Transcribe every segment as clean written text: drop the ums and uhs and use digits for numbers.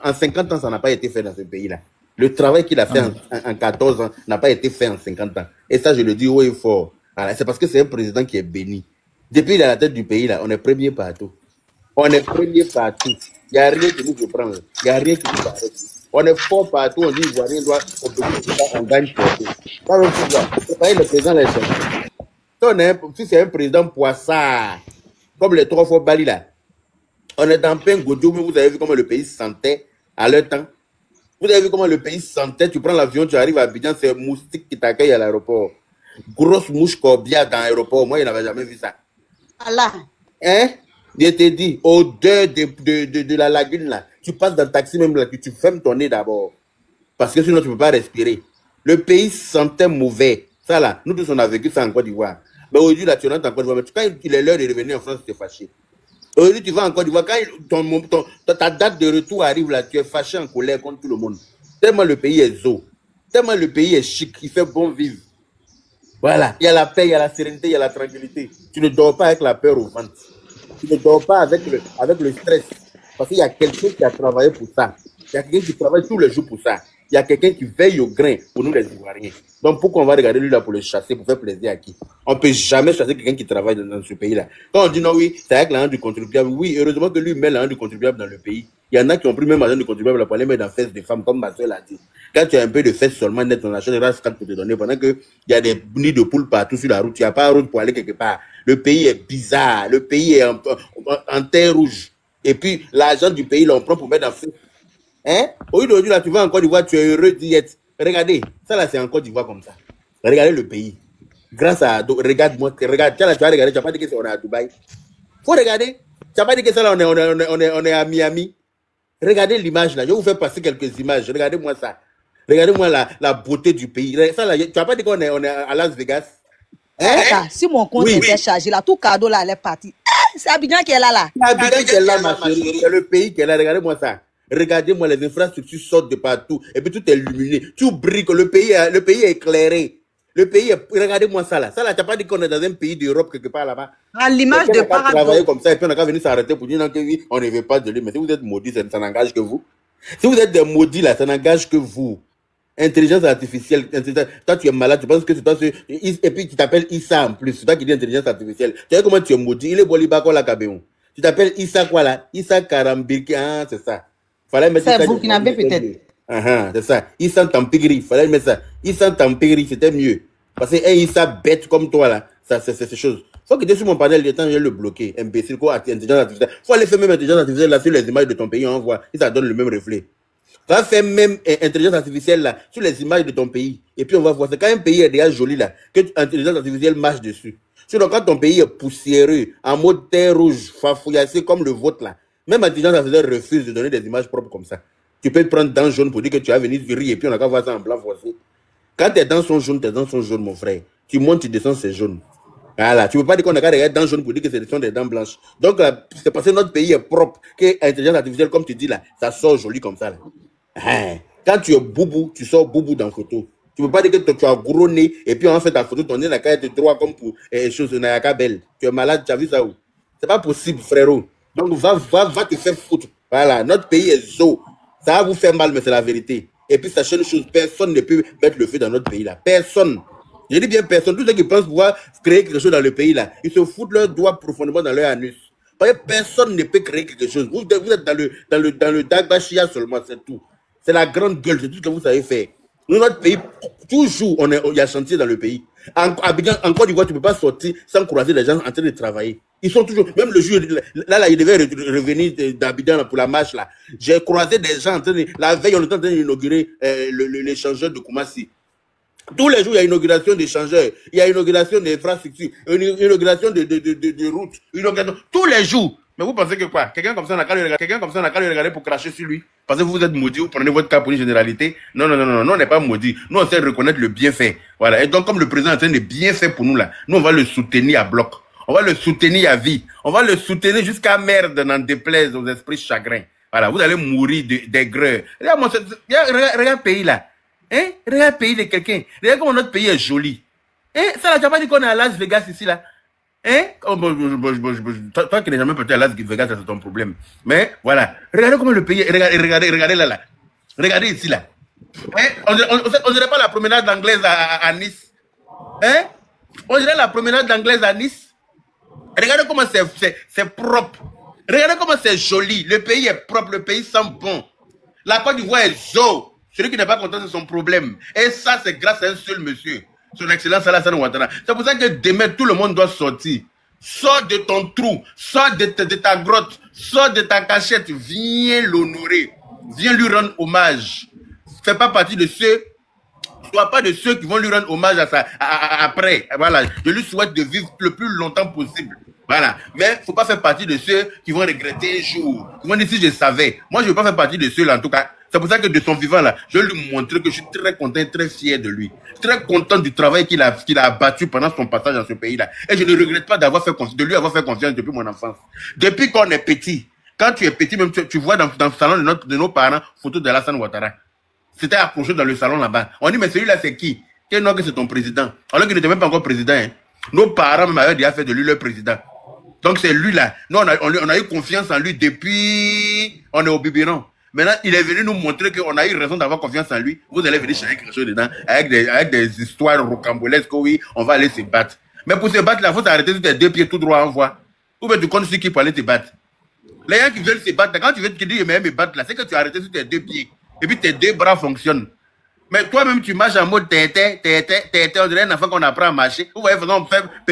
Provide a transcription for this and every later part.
en 50 ans, ça n'a pas été fait dans ce pays-là. Le travail qu'il a fait en 14 ans n'a pas été fait en 50 ans. Et ça, je le dis haut et fort. Voilà, c'est parce que c'est un président qui est béni. Depuis qu'il est à la tête du pays, là, on est premier partout. On est premier partout. Il n'y a rien qui nous prend. Il n'y a rien qui nous arrête. On est fort partout. On dit Ivoirien doit, on gagne partout. C'est pas le président là. Si c'est un président poissard, comme les 3 fois Bali là, on est en plein Gojo, mais vous avez vu comment le pays se sentait à leur temps. Vous avez vu comment le pays se sentait. Tu prends l'avion, tu arrives à Abidjan, c'est un moustique qui t'accueille à l'aéroport. Grosse mouche corbia dans l'aéroport. Moi, il n'avait jamais vu ça. Allah. Hein? Je t'ai dit, odeur de la lagune là. Tu passes dans le taxi même là, tu fermes ton nez d'abord. Parce que sinon, tu ne peux pas respirer. Le pays se sentait mauvais. Ça là, nous tous on a vécu ça en Côte d'Ivoire. Mais aujourd'hui, là, tu rentres en Côte d'Ivoire. Mais quand il est l'heure de revenir en France, tu es fâché. Aujourd'hui, tu vas en Côte d'Ivoire. Quand ta date de retour arrive là, tu es fâché en colère contre tout le monde. Tellement le pays est zo. Tellement le pays est chic. Il fait bon vivre. Voilà. Il y a la paix, il y a la sérénité, il y a la tranquillité. Tu ne dors pas avec la peur au ventre. Tu ne dors pas avec le stress. Parce qu'il y a quelqu'un qui a travaillé pour ça. Il y a quelqu'un qui travaille tous les jours pour ça. Il y a quelqu'un qui veille au grain pour nous les Ivoiriens. Donc pourquoi on va regarder lui là pour le chasser, pour faire plaisir à qui? On ne peut jamais chasser quelqu'un qui travaille dans ce pays-là. Quand on dit non, oui, c'est avec l'argent du contribuable. Oui, heureusement que lui met l'argent du contribuable dans le pays. Il y en a qui ont pris même l'argent du contribuable pour aller mettre dans les fesses des femmes, comme ma soeur l'a dit. Quand tu as un peu de fesses seulement net, on achète des races pour te donner. Pendant qu'il y a des nids de poules partout sur la route, il n'y a pas de route pour aller quelque part. Le pays est bizarre. Le pays est en terre rouge. Et puis l'argent du pays, là, on prend pour mettre dans le fesses. Hein? Aujourd'hui, là, tu vas en Côte d'Ivoire, tu es heureux d'y être. Regardez, ça là, c'est en Côte d'Ivoire comme ça. Regardez le pays. Grâce à. Regarde-moi, regarde. Tiens, là, tu vas regarder, tu n'as pas dit que c'est on est à Dubaï. Faut regarder. Tu n'as pas dit que ça là, on est à Miami. Regardez l'image là. Je vais vous faire passer quelques images. Regardez-moi ça. Regardez-moi la beauté du pays. Ça là, tu n'as pas dit qu'on est à Las Vegas. Hein? Si mon compte était chargé là, tout cadeau là, elle est parti. C'est Abidjan qui est là. C'est Abidjan qui est là, ma chérie. C'est le pays qui est là. Regardez-moi ça. Regardez-moi, les infrastructures sortent de partout. Et puis tout est illuminé. Tout brille. Le pays est éclairé. Le pays est... Regardez-moi ça là. Ça là, tu n'as pas dit qu'on est dans un pays d'Europe quelque part là-bas. À l'image de Paraguay. Travailler comme ça et puis on a qu'à venir s'arrêter pour dire non, que oui, on ne veut pas de lui. Mais si vous êtes maudits, ça n'engage que vous. Si vous êtes des maudits là, ça n'engage que vous. Intelligence artificielle. Toi, tu es malade, tu penses que c'est toi. Et puis tu t'appelles Issa en plus. C'est toi qui dis intelligence artificielle. Tu sais comment tu es maudit? Il est Bolibako la Cabéon. Tu t'appelles Issa quoi là? Issa Karambirki. Ah, c'est ça. Fallait mettre c'est Burkinabé peut-être. C'est ça. Issa Tampigri. Fallait mettre ça. Issa Tampigri, c'était mieux. Parce que Issa bête comme toi là, ça c'est ces choses. Faut que tu es sur mon panel, le temps je vais le bloquer. Imbécile, quoi, intelligence artificielle. Faut aller faire même intelligence artificielle là sur les images de ton pays, on voit. Et ça donne le même reflet. Va faire même intelligence artificielle là sur les images de ton pays. Et puis on va voir. C'est quand un pays est déjà joli là, que l'intelligence artificielle marche dessus. Sinon, quand ton pays est poussiéreux, en mode terre rouge, fafouillassé comme le vôtre là, même l'intelligence artificielle refuse de donner des images propres comme ça. Tu peux te prendre dents jaunes pour dire que tu as venu rire et puis on a qu'à voir ça en blanc forcé. Quand tes dents sont jaunes, mon frère. Tu montes, tu descends, c'est jaune. Voilà. Tu ne peux pas dire qu'on a qu'à regarder dents jaunes pour dire que ce sont des dents blanches. Donc, c'est parce que notre pays est propre que l'intelligence artificielle, comme tu dis là, ça sort joli comme ça là. Quand tu es boubou, tu sors boubou dans la photo. Tu ne peux pas dire que tu as gros nez et puis on fait ta photo, ton nez n'a qu'à être droit comme pour chose, n'a qu'à belle. Tu es malade, tu as vu ça où? C'est pas possible, frérot. Donc, va te faire foutre. Voilà. Notre pays est zo. Ça va vous faire mal, mais c'est la vérité. Et puis, sachez une chose, personne ne peut mettre le feu dans notre pays là. Personne. Je dis bien personne. Tous ceux qui pensent pouvoir créer quelque chose dans le pays là, ils se foutent leurs doigts profondément dans leur anus. Parce que personne ne peut créer quelque chose. Vous êtes dans le Dagbashia seulement, c'est tout. C'est la grande gueule, c'est tout ce que vous savez faire. Nous, notre pays, toujours, il y a chantier dans le pays. En Côte d'Ivoire, tu ne peux pas sortir sans croiser les gens en train de travailler. Ils sont toujours, même le jour, là, il devait revenir d'Abidjan pour la marche, là. J'ai croisé des gens en train de, la veille, on était en train d'inaugurer l'échangeur de Koumassi. Tous les jours, il y a inauguration d'échangeurs, il y a inauguration d'infrastructures, inauguration de routes, inauguration, tous les jours. Mais vous pensez que quoi? Quelqu'un comme ça n'a qu'à le regarder pour cracher sur lui. Parce que vous êtes maudit, vous prenez votre cas pour une généralité. Non, on n'est pas maudit. Nous, on sait reconnaître le bienfait. Voilà. Et donc, comme le président est en train de bien faire pour nous là, nous, on va le soutenir à bloc. On va le soutenir à vie. On va le soutenir jusqu'à merde, n'en déplaise aux esprits chagrins. Voilà. Vous allez mourir d'aigreur. Regarde le pays là. Hein? Regarde le pays de quelqu'un. Regarde comment notre pays est joli. Hein? Ça, là, tu n'as pas dit qu'on est à Las Vegas ici là. Hein? Oh, toi qui n'es jamais peut-être à Las Vegas, c'est ton problème. Mais voilà. Regardez comment le pays. Regardez là. Regardez ici là. Hein? On dirait pas la promenade anglaise à Nice. Hein? On dirait la promenade anglaise à Nice. Regardez comment c'est propre. Regardez comment c'est joli. Le pays est propre, le pays sent bon. La Côte d'Ivoire est zo. Celui qui n'est pas content, c'est son problème. Et ça, c'est grâce à un seul monsieur. Son Excellence Alassane Ouattara. C'est pour ça que demain, tout le monde doit sortir. Sors de ton trou, sors de ta grotte, sors de ta cachette, viens l'honorer, viens lui rendre hommage. Fais pas partie de ceux, sois pas de ceux qui vont lui rendre hommage après. Voilà, je lui souhaite de vivre le plus longtemps possible. Voilà, mais faut pas faire partie de ceux qui vont regretter un jour. Qui vont dire si je savais. Moi, je veux pas faire partie de ceux-là, en tout cas. C'est pour ça que de son vivant là, je vais lui montrer que je suis très content et très fier de lui. Très content du travail qu'il a abattu pendant son passage dans ce pays-là. Et je ne regrette pas de lui avoir fait confiance depuis mon enfance. Depuis qu'on est petit. Quand tu es petit, même tu vois dans le salon de nos parents, photo de Alassane Ouattara. C'était accroché dans le salon là-bas. On dit, mais celui-là, c'est qui? Quel nom que c'est ton président? Alors qu'il n'était même pas encore président. Hein. Nos parents même avaient déjà fait de lui leur président. Donc c'est lui là. Nous, on a eu confiance en lui depuis... On est au biberon. Maintenant, il est venu nous montrer qu'on a eu raison d'avoir confiance en lui. Vous allez venir chercher quelque chose dedans, avec des histoires rocambolesques, oui, on va aller se battre. Mais pour se battre, il faut s'arrêter sur tes deux pieds tout droit en voie. Ou bien tu comptes sur qui pour aller te battre. Les gens qui veulent se battre, quand tu veux te dire, mais me battre là, c'est que tu as arrêté sur tes deux pieds. Et puis tes deux bras fonctionnent. Mais toi-même, tu marches en mode tété, on dirait un enfant qu'on apprend à marcher. Vous voyez,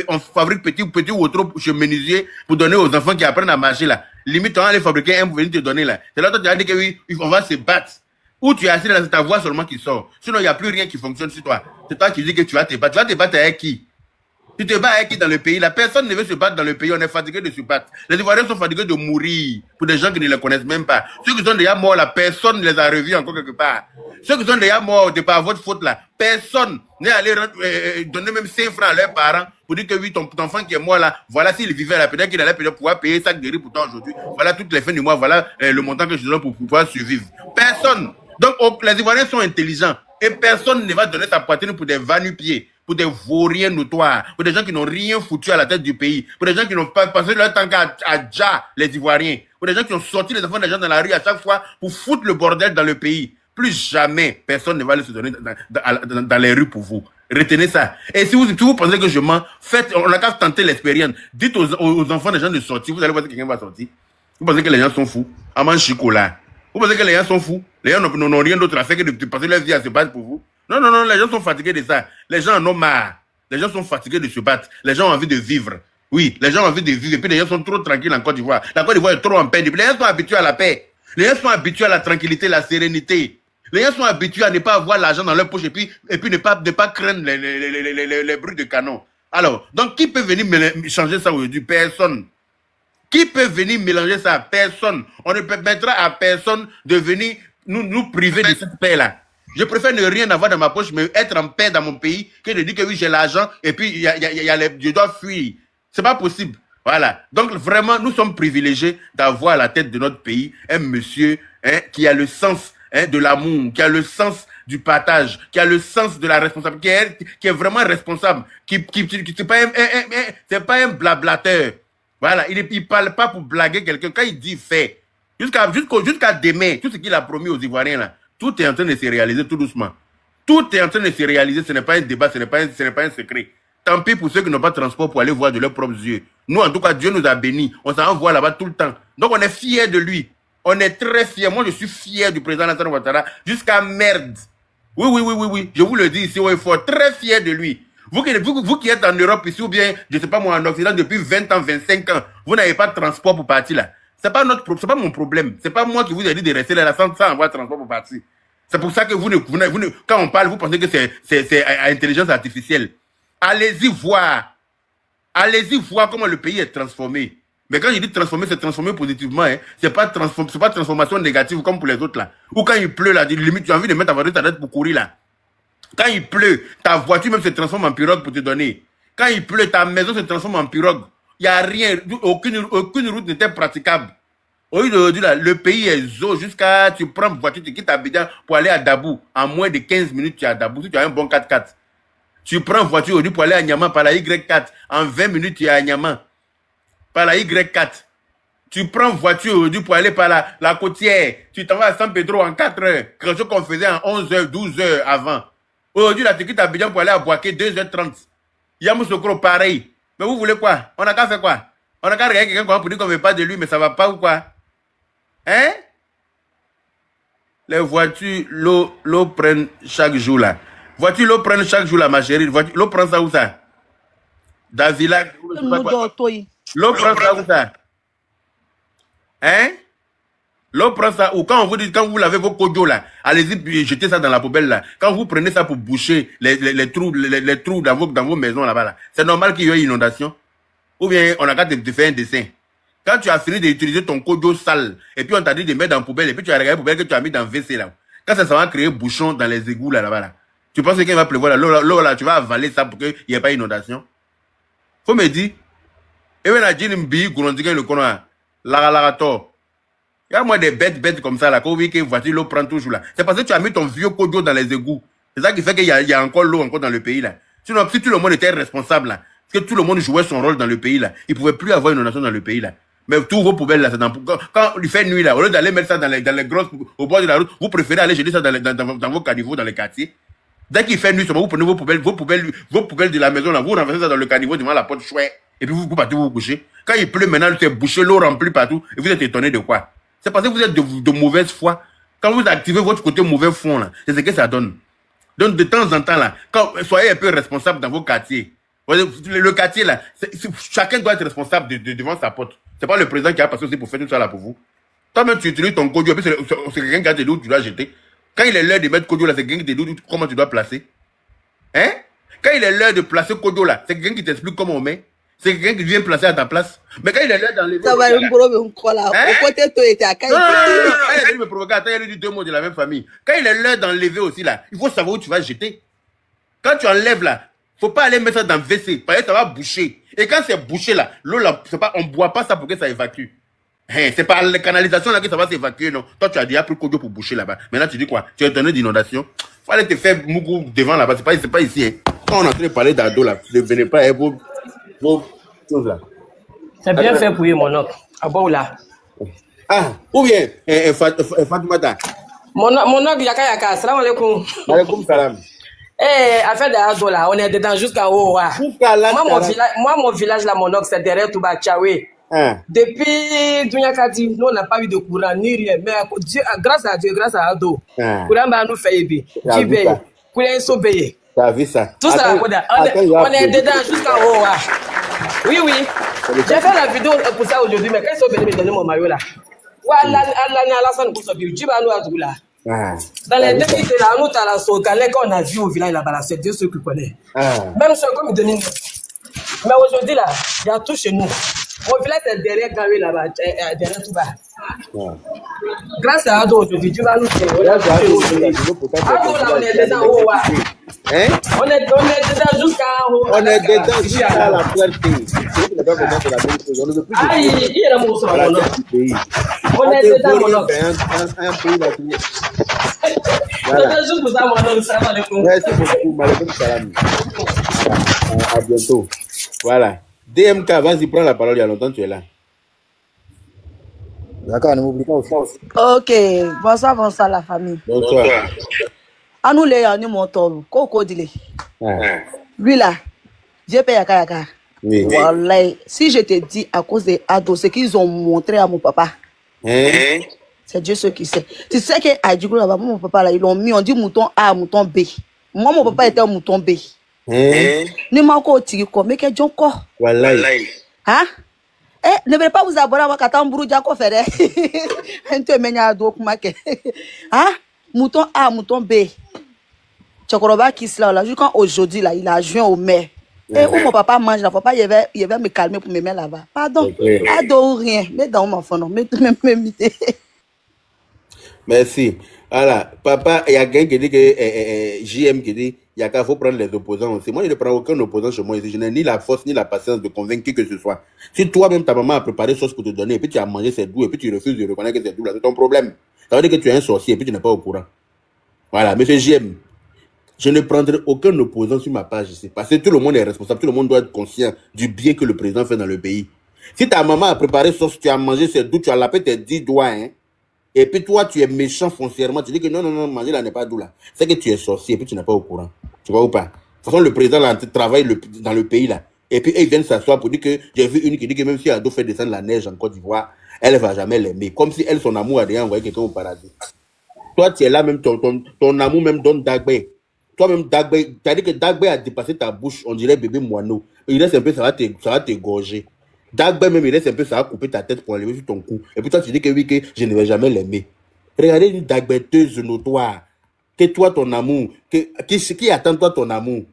on fabrique petit ou trop chez menuisier pour donner aux enfants qui apprennent à marcher là. Limite, on va aller fabriquer un pour venir te donner là. C'est là que tu as dit que oui, on va se battre. Ou tu es assis là, c'est ta voix seulement qui sort. Sinon, il n'y a plus rien qui fonctionne sur toi. C'est toi qui dis que tu vas te battre. Tu vas te battre avec qui? Tu te bats avec qui dans le pays? La personne ne veut se battre dans le pays. On est fatigué de se battre. Les Ivoiriens sont fatigués de mourir pour des gens qui ne les connaissent même pas. Ceux qui sont déjà morts là, personne ne les a revus encore quelque part. Ceux qui sont déjà morts de par votre faute là, personne n'est allé donner même 5 francs à leurs parents pour dire que oui, ton enfant qui est mort là, voilà s'il vivait là, peut-être qu'il allait pouvoir payer sac de riz pour toi aujourd'hui. Voilà toutes les fins du mois, voilà le montant que je donne pour pouvoir survivre. Personne. Donc les Ivoiriens sont intelligents et personne ne va donner sa poitrine pour des va-nu-pieds, pour des vauriens notoires, pour des gens qui n'ont rien foutu à la tête du pays, pour des gens qui n'ont pas passé leur temps qu'à déjà les Ivoiriens, pour des gens qui ont sorti les enfants des gens dans la rue à chaque fois pour foutre le bordel dans le pays. Plus jamais, personne ne va aller se donner dans les rues pour vous. Retenez ça. Et si vous pensez que je mens, on n'a qu'à tenter l'expérience. Dites aux enfants des gens de sortir, vous allez voir si quelqu'un va sortir. Vous pensez que les gens sont fous? À manger chocolat. Vous pensez que les gens sont fous? Les gens n'ont rien d'autre à faire que de passer leur vie à se battre pour vous? Non, les gens sont fatigués de ça. Les gens en ont marre. Les gens sont fatigués de se battre. Les gens ont envie de vivre. Oui, les gens ont envie de vivre. Et puis les gens sont trop tranquilles en Côte d'Ivoire. La Côte d'Ivoire est trop en paix. Les gens sont habitués à la paix. Les gens sont habitués à la tranquillité, la sérénité. Les gens sont habitués à ne pas avoir l'argent dans leur poche et puis ne pas craindre les bruits de canon. Alors, donc qui peut venir changer ça aujourd'hui? Personne. Qui peut venir mélanger ça? Personne. On ne permettra à personne de venir nous priver de cette paix-là. Je préfère ne rien avoir dans ma poche, mais être en paix dans mon pays, que de dire que oui, j'ai l'argent et puis je dois fuir. C'est pas possible. Voilà. Donc vraiment, nous sommes privilégiés d'avoir à la tête de notre pays un monsieur qui a le sens de l'amour, qui a le sens du partage, qui a le sens de la responsabilité, qui est vraiment responsable, c'est pas un blablateur. Voilà, il parle pas pour blaguer quelqu'un. Quand il dit fait, jusqu'à demain, tout ce qu'il a promis aux Ivoiriens là, tout est en train de se réaliser tout doucement. Tout est en train de se réaliser, ce n'est pas un débat, ce n'est pas un secret. Tant pis pour ceux qui n'ont pas de transport pour aller voir de leurs propres yeux. Nous, en tout cas, Dieu nous a bénis. On s'en envoie là-bas tout le temps. Donc, on est fiers de lui. On est très fiers. Moi, je suis fier du président Alassane Ouattara jusqu'à merde. Oui. Je vous le dis ici, il faut très fier de lui. Vous qui êtes en Europe ici ou bien, je ne sais pas moi, en Occident depuis 20 ans, 25 ans, vous n'avez pas de transport pour partir là. C'est pas mon problème. C'est pas moi qui vous ai dit de rester là sans avoir de transport pour partir. C'est pour ça que quand on parle, vous pensez que c'est intelligence artificielle. Allez-y voir. Allez-y voir comment le pays est transformé. Mais quand je dis transformer, c'est transformer positivement. Hein. C'est pas transformation négative comme pour les autres là. Ou quand il pleut là, limite tu as envie de mettre ta voiture ta tête pour courir là. Quand il pleut, ta voiture même se transforme en pirogue pour te donner. Quand il pleut, ta maison se transforme en pirogue. Il n'y a rien, aucune route n'était praticable. Aujourd'hui, là, le pays est zo jusqu'à, tu prends une voiture, tu quittes Abidjan pour aller à Dabou. En moins de 15 minutes, tu es à Dabou. Si tu as un bon 4x4. Tu prends voiture aujourd'hui pour aller à Niamey par la Y4. En 20 minutes, tu es à Niamey. Par la Y4. Tu prends voiture aujourd'hui pour aller par la côtière. Tu t'en vas à San Pedro en 4 heures. Quelque chose qu'on faisait en 11 heures, 12 heures avant. Aujourd'hui, la ticket à Abidjan pour aller à Boaké, 2h30. Yamoussoukro, pareil. Mais vous voulez quoi? On a qu'à faire quoi? On a qu'à regarder quelqu'un pour dire qu'on ne veut pas de lui, mais ça va pas ou quoi? Hein? Les voitures, l'eau prennent chaque jour là. Voiture, l'eau prennent chaque jour là, ma chérie. L'eau prend ça où ça? Dans le village. L'eau prend ça où ça? Hein? L'eau prend ça ou quand on vous dit, quand vous lavez vos kodos là, allez-y jetez ça dans la poubelle là. Quand vous prenez ça pour boucher les trous dans vos maisons là-bas là, c'est normal qu'il y ait une inondation. Ou bien on a qu'à te faire un dessin. Quand tu as fini d'utiliser ton kodo sale, et puis on t'a dit de mettre dans la poubelle, et puis tu as regardé la poubelle que tu as mis dans le WC là. Quand ça va créer bouchon dans les égouts là-bas là. Tu penses qu'il va pleuvoir là, l'eau là, tu vas avaler ça pour qu'il n'y ait pas d'inondation. Faut me dire, et bien la djinn mbi, gourandika le kono, larato. Il y a moins des bêtes comme ça là, quand vous voiture l'eau prend toujours là. C'est parce que tu as mis ton vieux kodo dans les égouts. C'est ça qui fait qu'il y a encore l'eau encore dans le pays là. Sinon, si tout le monde était responsable là, parce que tout le monde jouait son rôle dans le pays là, il ne pouvait plus avoir une inondation dans le pays là. Mais tous vos poubelles là, c'est dans, quand il fait nuit là, au lieu d'aller mettre ça dans les grosses, au bord de la route, vous préférez aller jeter ça dans vos caniveaux, dans les quartiers. Dès qu'il fait nuit, vous prenez vos poubelles de la maison là, vous renversez ça dans le caniveau devant la porte chouette, et puis vous partez vous coucher. Quand il pleut maintenant, c'est bouché, l'eau remplie partout, et vous êtes étonné de quoi? C'est parce que vous êtes de mauvaise foi. Quand vous activez votre côté mauvais fond là, c'est ce que ça donne. Donc de temps en temps là, soyez un peu responsable dans vos quartiers. Le quartier là, chacun doit être responsable devant sa porte. C'est pas le président qui a passé aussi pour faire tout ça là pour vous. Toi-même, tu utilises ton kodio, c'est quelqu'un qui a des doutes, tu dois jeter. Quand il est l'heure de mettre kodio là, c'est quelqu'un qui te dit comment tu dois placer. Hein? Quand il est l'heure de placer kodio là, c'est quelqu'un qui t'explique comment on met. C'est quelqu'un qui vient placer à ta place. Mais quand il est l'heure d'enlever. Ça va, il me provoquer. Attends, il a dit 2 mots de la même famille. Quand il est l'heure d'enlever aussi là, il faut savoir où tu vas jeter. Quand tu enlèves là, faut pas aller mettre ça dans le WC, parce que ça va boucher. Et quand c'est bouché là, l'eau là, on boit pas ça pour que ça évacue. Hein, c'est pas la canalisation là que ça va s'évacuer, non. Toi, tu as déjà pris kodio pour boucher là-bas. Maintenant, tu dis quoi? Tu es étonné d'inondation. Faut aller te faire mougou devant là-bas. C'est pas ici, hein. Quand on est en train de parler d'ado là, ne venez pas, vos choses là. C'est bien fait pour mon oncle. Ah bon là. Ah, ou bien, Fatoumata. Mon oncle Yaka, salam alaikum. Alaikum salam. Affaire d'ado là, on est dedans jusqu'à haut. Jusqu'à là. Moi, mon village là, mon oncle, c'est derrière Touba Tchaoué. Depuis Dunyaka dit, nous on n'a pas eu de courant ni rien, mais Dieu, grâce à Dieu, grâce à Ado, courant va nous faire aider. Qui veille, courant sauver. T'as vu ça? Tout ça, on est dedans jusqu'à haut. Oui, oui. J'ai fait la vidéo pour ça aujourd'hui, mais quand ils sont venus me donner mon maillot là, voilà, Alassane pour sauver, tu vas nous attendre là. Dans les 2 minutes là, nous t'as la saugalée qu'on a vu au village là-bas, c'est Dieu ceux qui connaît. Même ceux qui me donnent. Mais aujourd'hui là, il y a tout chez nous. Mon village c'est derrière Gavé là-bas, derrière tout bas. Grâce à Ado aujourd'hui, tu vas nous faire. Ado là, on est dedans haut. Hein? On est dedans jusqu'à haut. On est dedans jusqu'à la puerté. Ah, il est là, mon soeur. On est dedans, mon oncle. Un pays là. Merci beaucoup, Malekoum Salam. À bientôt. Voilà. DMK, vas-y, prends la parole, il y a longtemps tu es là. D'accord, ne m'oublie pas aussi. Ok, bonsoir la famille. Bonsoir. Anou le ya ni motoru, koko dile. Lui là, Dieu paye yaka. Oui. Wallahi, si je te dis à cause des ados, ce qu'ils ont montré à mon papa. C'est Dieu ce qui sait. Tu sais que à Djigou là-bas, mon papa là, ils l'ont mis, on dit mouton A, mouton B. Moi, mon papa était un mouton B. Ne m'a encore tiré quoi, mais que Dieu encore. Wallahi. Hein? Ne vais pas vous abonner à Katambourou Diako Fere. Un peu menya do kumake. Hein? Mouton A, mouton B. Chokoroba qui se là, jusqu'à aujourd'hui là, il a joint au maire. Et où mon papa mange là, papa il va me calmer pour me mettre là-bas. Pardon. Ado rien, mais dans mon enfant non, mais merci. Voilà, papa, il y a quelqu'un qui dit que JM qui dit il y a qu'à faut prendre les opposants aussi. Moi, je ne prends aucun opposant chez moi ici. Je n'ai ni la force ni la patience de convaincre qui que ce soit. Si toi-même, ta maman a préparé sauce pour te donner, et puis tu as mangé cette doux, et puis tu refuses de reconnaître que c'est doux, là, c'est ton problème. Ça veut dire que tu es un sorcier, et puis tu n'es pas au courant. Voilà, monsieur JM. Je ne prendrai aucun opposant sur ma page ici. Parce que tout le monde est responsable. Tout le monde doit être conscient du bien que le président fait dans le pays. Si ta maman a préparé sauce, tu as mangé ses doux, tu as lapé tes 10 doigts, hein. Et puis toi, tu es méchant foncièrement. Tu dis que non, non, non, manger là n'est pas doux là. C'est que tu es sorcier et puis tu n'es pas au courant. Tu vois ou pas? De toute façon, le président là, travaille dans le pays là. Et puis ils viennent s'asseoir pour dire que j'ai vu une qui dit que même si Ado fait descendre la neige en Côte d'Ivoire, elle ne va jamais l'aimer. Comme si elle, son amour a déjà envoyé quelqu'un au paradis. Toi, tu es là même, ton amour même donne Dagbe. Toi-même, Dagbe, tu as dit que Dagbe a dépassé ta bouche, on dirait bébé moineau. Il reste un peu, ça va t'égorger. Dagbe même, il reste un peu, ça va couper ta tête pour enlever sur ton cou. Et puis toi, tu dis que oui, que je ne vais jamais l'aimer. Regardez une Dagbeteuse notoire. Que toi, ton amour, qui attend toi ton amour.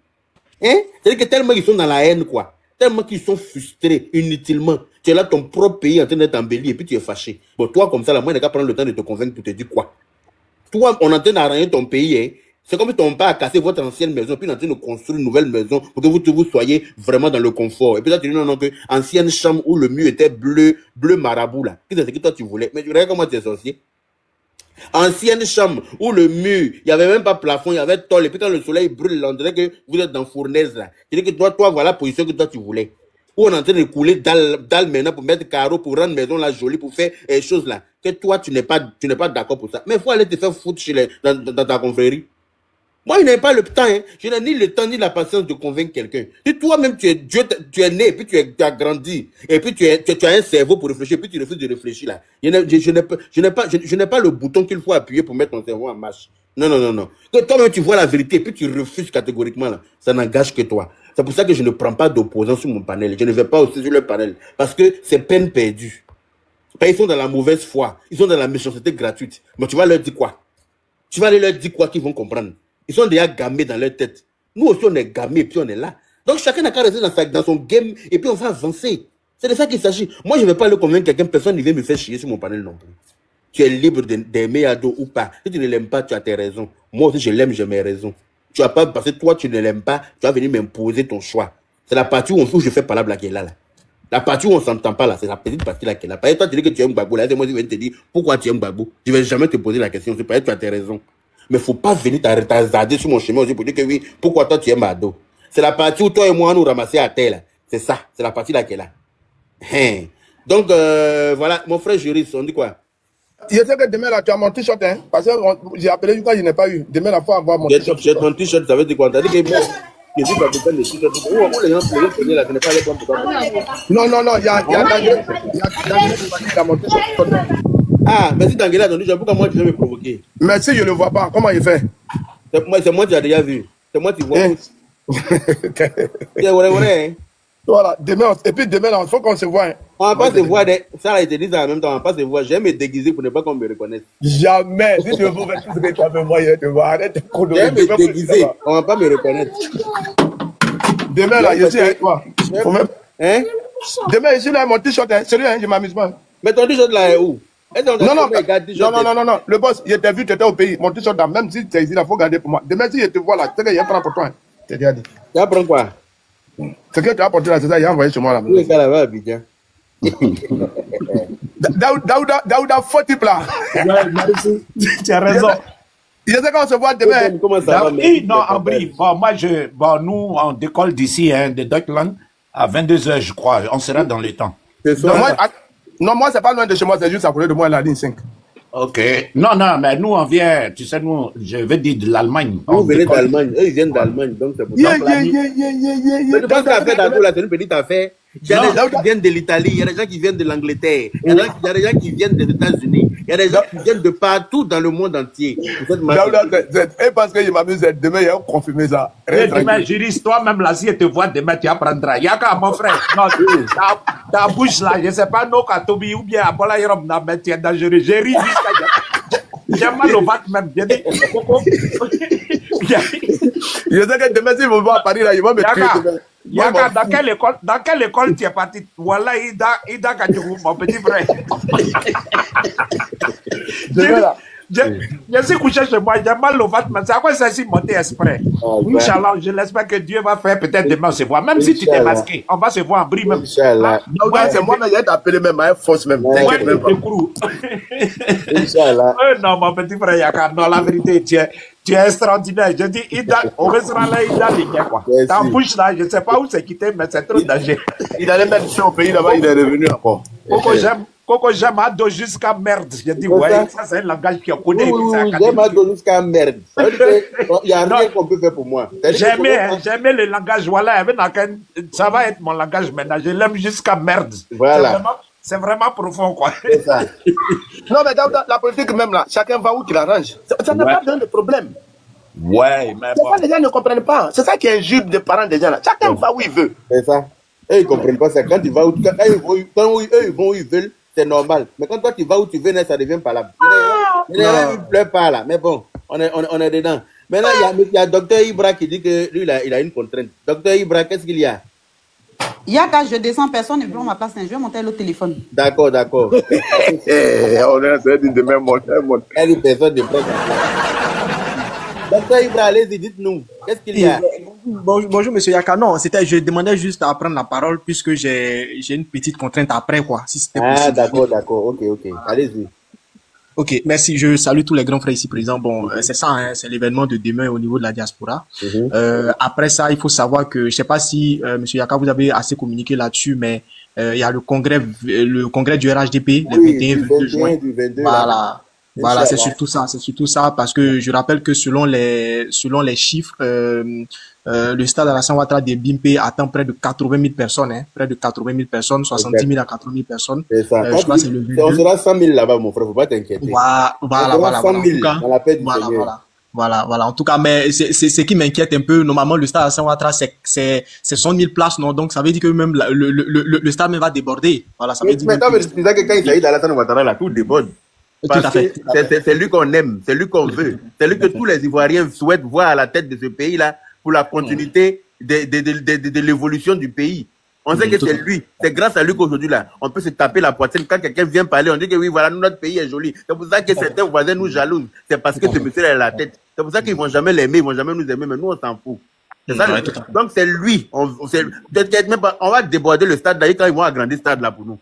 Hein? C'est-à-dire que tellement ils sont dans la haine, quoi. Tellement qu'ils sont frustrés, inutilement. Tu es là, ton propre pays en train d'être embelli, et puis tu es fâché. Bon, toi, comme ça, là, moi, il n'a qu'à prendre le temps de te convaincre pour te dire quoi. Toi, on est en train d'arranger ton pays, hein. C'est comme si ton père a cassé votre ancienne maison, puis on est en train de construire une nouvelle maison pour que vous soyez vraiment dans le confort. Et puis là, tu dis non, non, que ancienne chambre où le mur était bleu marabout, là. Qu'est-ce que toi tu voulais? Mais tu regardes comment tu es sorcier. Ancienne chambre où le mur, il n'y avait même pas plafond, il y avait tôle. Et puis quand le soleil brûle, on dirait que vous êtes dans fournaise, là. Tu dis que toi, voilà la position que toi tu voulais. Où on est en train de couler dalle maintenant pour mettre carreau, pour rendre maison là jolie, pour faire des choses là. Que toi, tu n'es pas d'accord pour ça. Mais il faut aller te faire foutre dans ta confrérie. Moi, je n'ai pas le temps, hein. Je n'ai ni le temps ni la patience de convaincre quelqu'un. Si toi-même tu es né, et puis tu as grandi, et puis tu as un cerveau pour réfléchir, et puis tu refuses de réfléchir là. Je n'ai pas le bouton qu'il faut appuyer pour mettre ton cerveau en marche. Non, non, non, non. Que toi-même tu vois la vérité, et puis tu refuses catégoriquement là. Ça n'engage que toi. C'est pour ça que je ne prends pas d'opposants sur mon panel. Je ne vais pas aussi sur le panel. Parce que c'est peine perdue. Ils sont dans la mauvaise foi. Ils sont dans la méchanceté gratuite. Mais tu vas leur dire quoi? Tu vas aller leur dire quoi qu'ils vont comprendre? Ils sont déjà gamés dans leur tête. Nous aussi, on est gamés et puis on est là. Donc, chacun n'a qu'à rester dans son game et puis on va avancer. C'est de ça qu'il s'agit. Moi, je ne vais pas le convaincre quelqu'un. Personne ne vient me faire chier sur mon panel non plus. Tu es libre d'aimer Ado ou pas. Si tu ne l'aimes pas, tu as tes raisons. Moi aussi, je l'aime, j'ai mes raisons. Tu vas pas, parce que toi, tu ne l'aimes pas, tu vas venir m'imposer ton choix. C'est la partie où je fais parler qui est là. La partie où on ne s'entend pas là, c'est la petite partie là qui est là. Par exemple, toi, tu dis que tu aimes Gbagbo. Là, moi, je vais te dire pourquoi tu aimes Gbagbo. Je ne vais jamais te poser la question. C'est parce que tu as tes raisons. Mais il ne faut pas venir t'arrêter sur mon chemin aussi pour dire que oui, pourquoi toi tu aimes Ado. C'est la partie où toi et moi nous ramasser à terre là. C'est ça, c'est la partie là qui est là. Hein. Donc voilà, mon frère juriste, on dit quoi? Je sais que demain là tu as mon t-shirt, hein, parce que j'ai appelé du cas, je n'ai pas eu. Demain là, il faut avoir mon t-shirt. J'ai ton t-shirt, ça veut dire quoi? T'as dit que moi, je suis pas besoin de t-shirt. Où les gens prenaient là, je n'ai pas les comptes pour toi. Non, non, non, il y a mon t-shirt. Ah, mais si Tanguela a ton t-shirt, pourquoi moi tu veux me provoquer? Mais si je ne le vois pas, comment il fait? C'est moi tu as déjà vu. C'est moi tu vois. C'est vrai, hein? Voilà, demain, et puis demain, il faut qu'on se voit. Hein. On va pas se voir, ça a été dit en même temps, on va pas se voir. J'aime me déguiser pour ne pas qu'on me reconnaisse. Jamais, si je veux faire tout ce que tu as fait, moi, je vais te voir. Arrête de condoler. J'aime me déguiser, on va pas me reconnaître. Demain, là, je suis avec toi. Hein? Demain, je suis là, mon t-shirt, hein. Sérieux, hein, je m'amuse pas. Mais ton t-shirt là est où? Non, le boss, je t'ai vu, tu étais au pays. Mon t-shirt là, même si tu es ici, il faut garder pour moi. Demain, si je te vois là, c'est que je vais prendre pour toi. Hein. Tu as dit. Tu vas prendre quoi? Ce que tu as apporté là, c'est ça, il a envoyé chez moi là. Oui, ça là-bas, Abidjan. Daouda, faux type là. Merci. Tu as raison. Je sais qu'on se voit demain. Comment ça va? Non, Ambry, bon, nous, on décolle d'ici, hein, de Deutschland, à 22h, je crois. On sera dans le temps. Non, moi, c'est pas loin de chez moi, c'est juste à côté de moi, la ligne 5. Ok. Non, mais nous, on vient, tu sais, nous, je veux dire de l'Allemagne. Vous venez d'Allemagne, eux, ils viennent d'Allemagne, donc c'est pour ça. Mais tu penses qu'à faire d'Ado, là, c'est une petite affaire. Il y a des gens qui viennent de l'Italie, il y a des gens qui viennent de l'Angleterre, il y a des gens qui viennent des États-Unis, il y a des gens qui viennent de partout dans le monde entier. Et parce que je m'amuse, demain, il y a confirmé ça. Demain, juriste, toi-même, là, si je te vois demain, tu apprendras. Il y a qu'à mon frère. Non, ta bouche là, je ne sais pas, non, Katobi ou bien Abola Yorom, mais tu es dangereux. J'ai ri jusqu'à. J'ai mal au ventre même. J'ai dit, je sais que demain, si vous me voyez à Paris, là, il va me tuer demain. Yaka, dans quelle école tu es parti? Voilà, Ida Kadjougou, mon petit frère. Je suis couché chez moi, j'ai mal au ventre, mais c'est à quoi ça s'est monté exprès? Inch'Allah, je l'espère que Dieu va faire peut-être demain on se voit. Même si tu t'es masqué, on va se voir en bris même. Inch'Allah. C'est moi, je vais t'appeler même à force même. Inch'Allah. Non, mon petit frère Yaka, non, la vérité, Tu es extraordinaire. Je dis, on restera là, il a ligné quoi. Ta bouche là, je ne sais pas où c'est quitté, mais c'est trop dangereux. Il allait mettre ça au pays là-bas, il est revenu encore. Coco, j'aime Ado jusqu'à merde. Je dis, ouais, ça c'est un langage qui est connu. Oui, j'aime Ado jusqu'à merde. Il n'y a rien qu'on peut faire pour moi. J'aimais le langage, voilà. Ça va être mon langage maintenant. Je l'aime jusqu'à merde. Voilà. C'est vraiment profond, quoi. C'est ça. Non, mais dans la politique même là, chacun va où qu'il arrange. Ça n'a pas besoin de problème. Ouais, mais c'est ça, les gens ne comprennent pas. C'est ça qui injure des parents des gens là. Chacun va où il veut. C'est ça. Eux, ils ne comprennent pas ça. Quand ils vont où ils veulent, c'est normal. Mais quand toi, tu vas où tu veux, ça devient pas là. Il ne pleure pas là. Mais bon, on est dedans. Maintenant, il y a Dr Ibra qui dit que lui, il a une contrainte. Dr Ibra, qu'est-ce qu'il y a? Il y a quand je descends, personne ne prend ma place. Je vais monter le téléphone. D'accord. On est en train de même monter. Personne ne prend ma place. Dr Ibra, allez-y, dites-nous. Qu'est-ce qu'il y a? Bonjour, monsieur Yaka. Non, je demandais juste à prendre la parole puisque j'ai une petite contrainte après, quoi. Si c'était possible. D'accord. Ok. Allez-y. Ok, merci. Je salue tous les grands frères ici présents. Bon, c'est ça, hein, c'est l'événement de demain au niveau de la diaspora. Après ça, il faut savoir que, je sais pas si, monsieur Yaka, vous avez assez communiqué là-dessus, mais il y a le congrès du RHDP, le 21-22 juin. Voilà, c'est surtout ça, parce que je rappelle que selon les chiffres, le stade Alassane Ouattara de Bimpe attend près de 80 000 personnes, hein, près de 80 000 personnes, 70 000 à 80 000 personnes. C'est ça. Je crois que c'est le 22. On sera 100 000 là-bas, mon frère, faut pas t'inquiéter. Voilà. 100 000 dans la paix du Seigneur. Voilà. En tout cas, mais c'est ce qui m'inquiète un peu. Normalement, le stade Alassane Ouattara, c'est 100 000 places, non? Donc, ça veut dire que même le stade même va déborder. Voilà, ça veut dire. Mais c'est ça que quand il s'agit d'Alassane Ouattara, là, tout déborde. Parce que c'est lui qu'on aime, c'est lui qu'on veut, c'est lui que tous les Ivoiriens souhaitent voir à la tête de ce pays-là pour la continuité de l'évolution du pays. On sait que c'est lui, c'est grâce à lui qu'aujourd'hui là, on peut se taper la poitrine quand quelqu'un vient parler, on dit que oui, voilà, notre pays est joli. C'est pour ça que certains voisins nous jalousent, c'est parce que ce monsieur est à la tête. C'est pour ça qu'ils vont jamais l'aimer, ils vont jamais nous aimer, mais nous on s'en fout. C'est ça, donc c'est lui. On va déborder le stade d'ailleurs quand ils vont agrandir le stade là pour nous.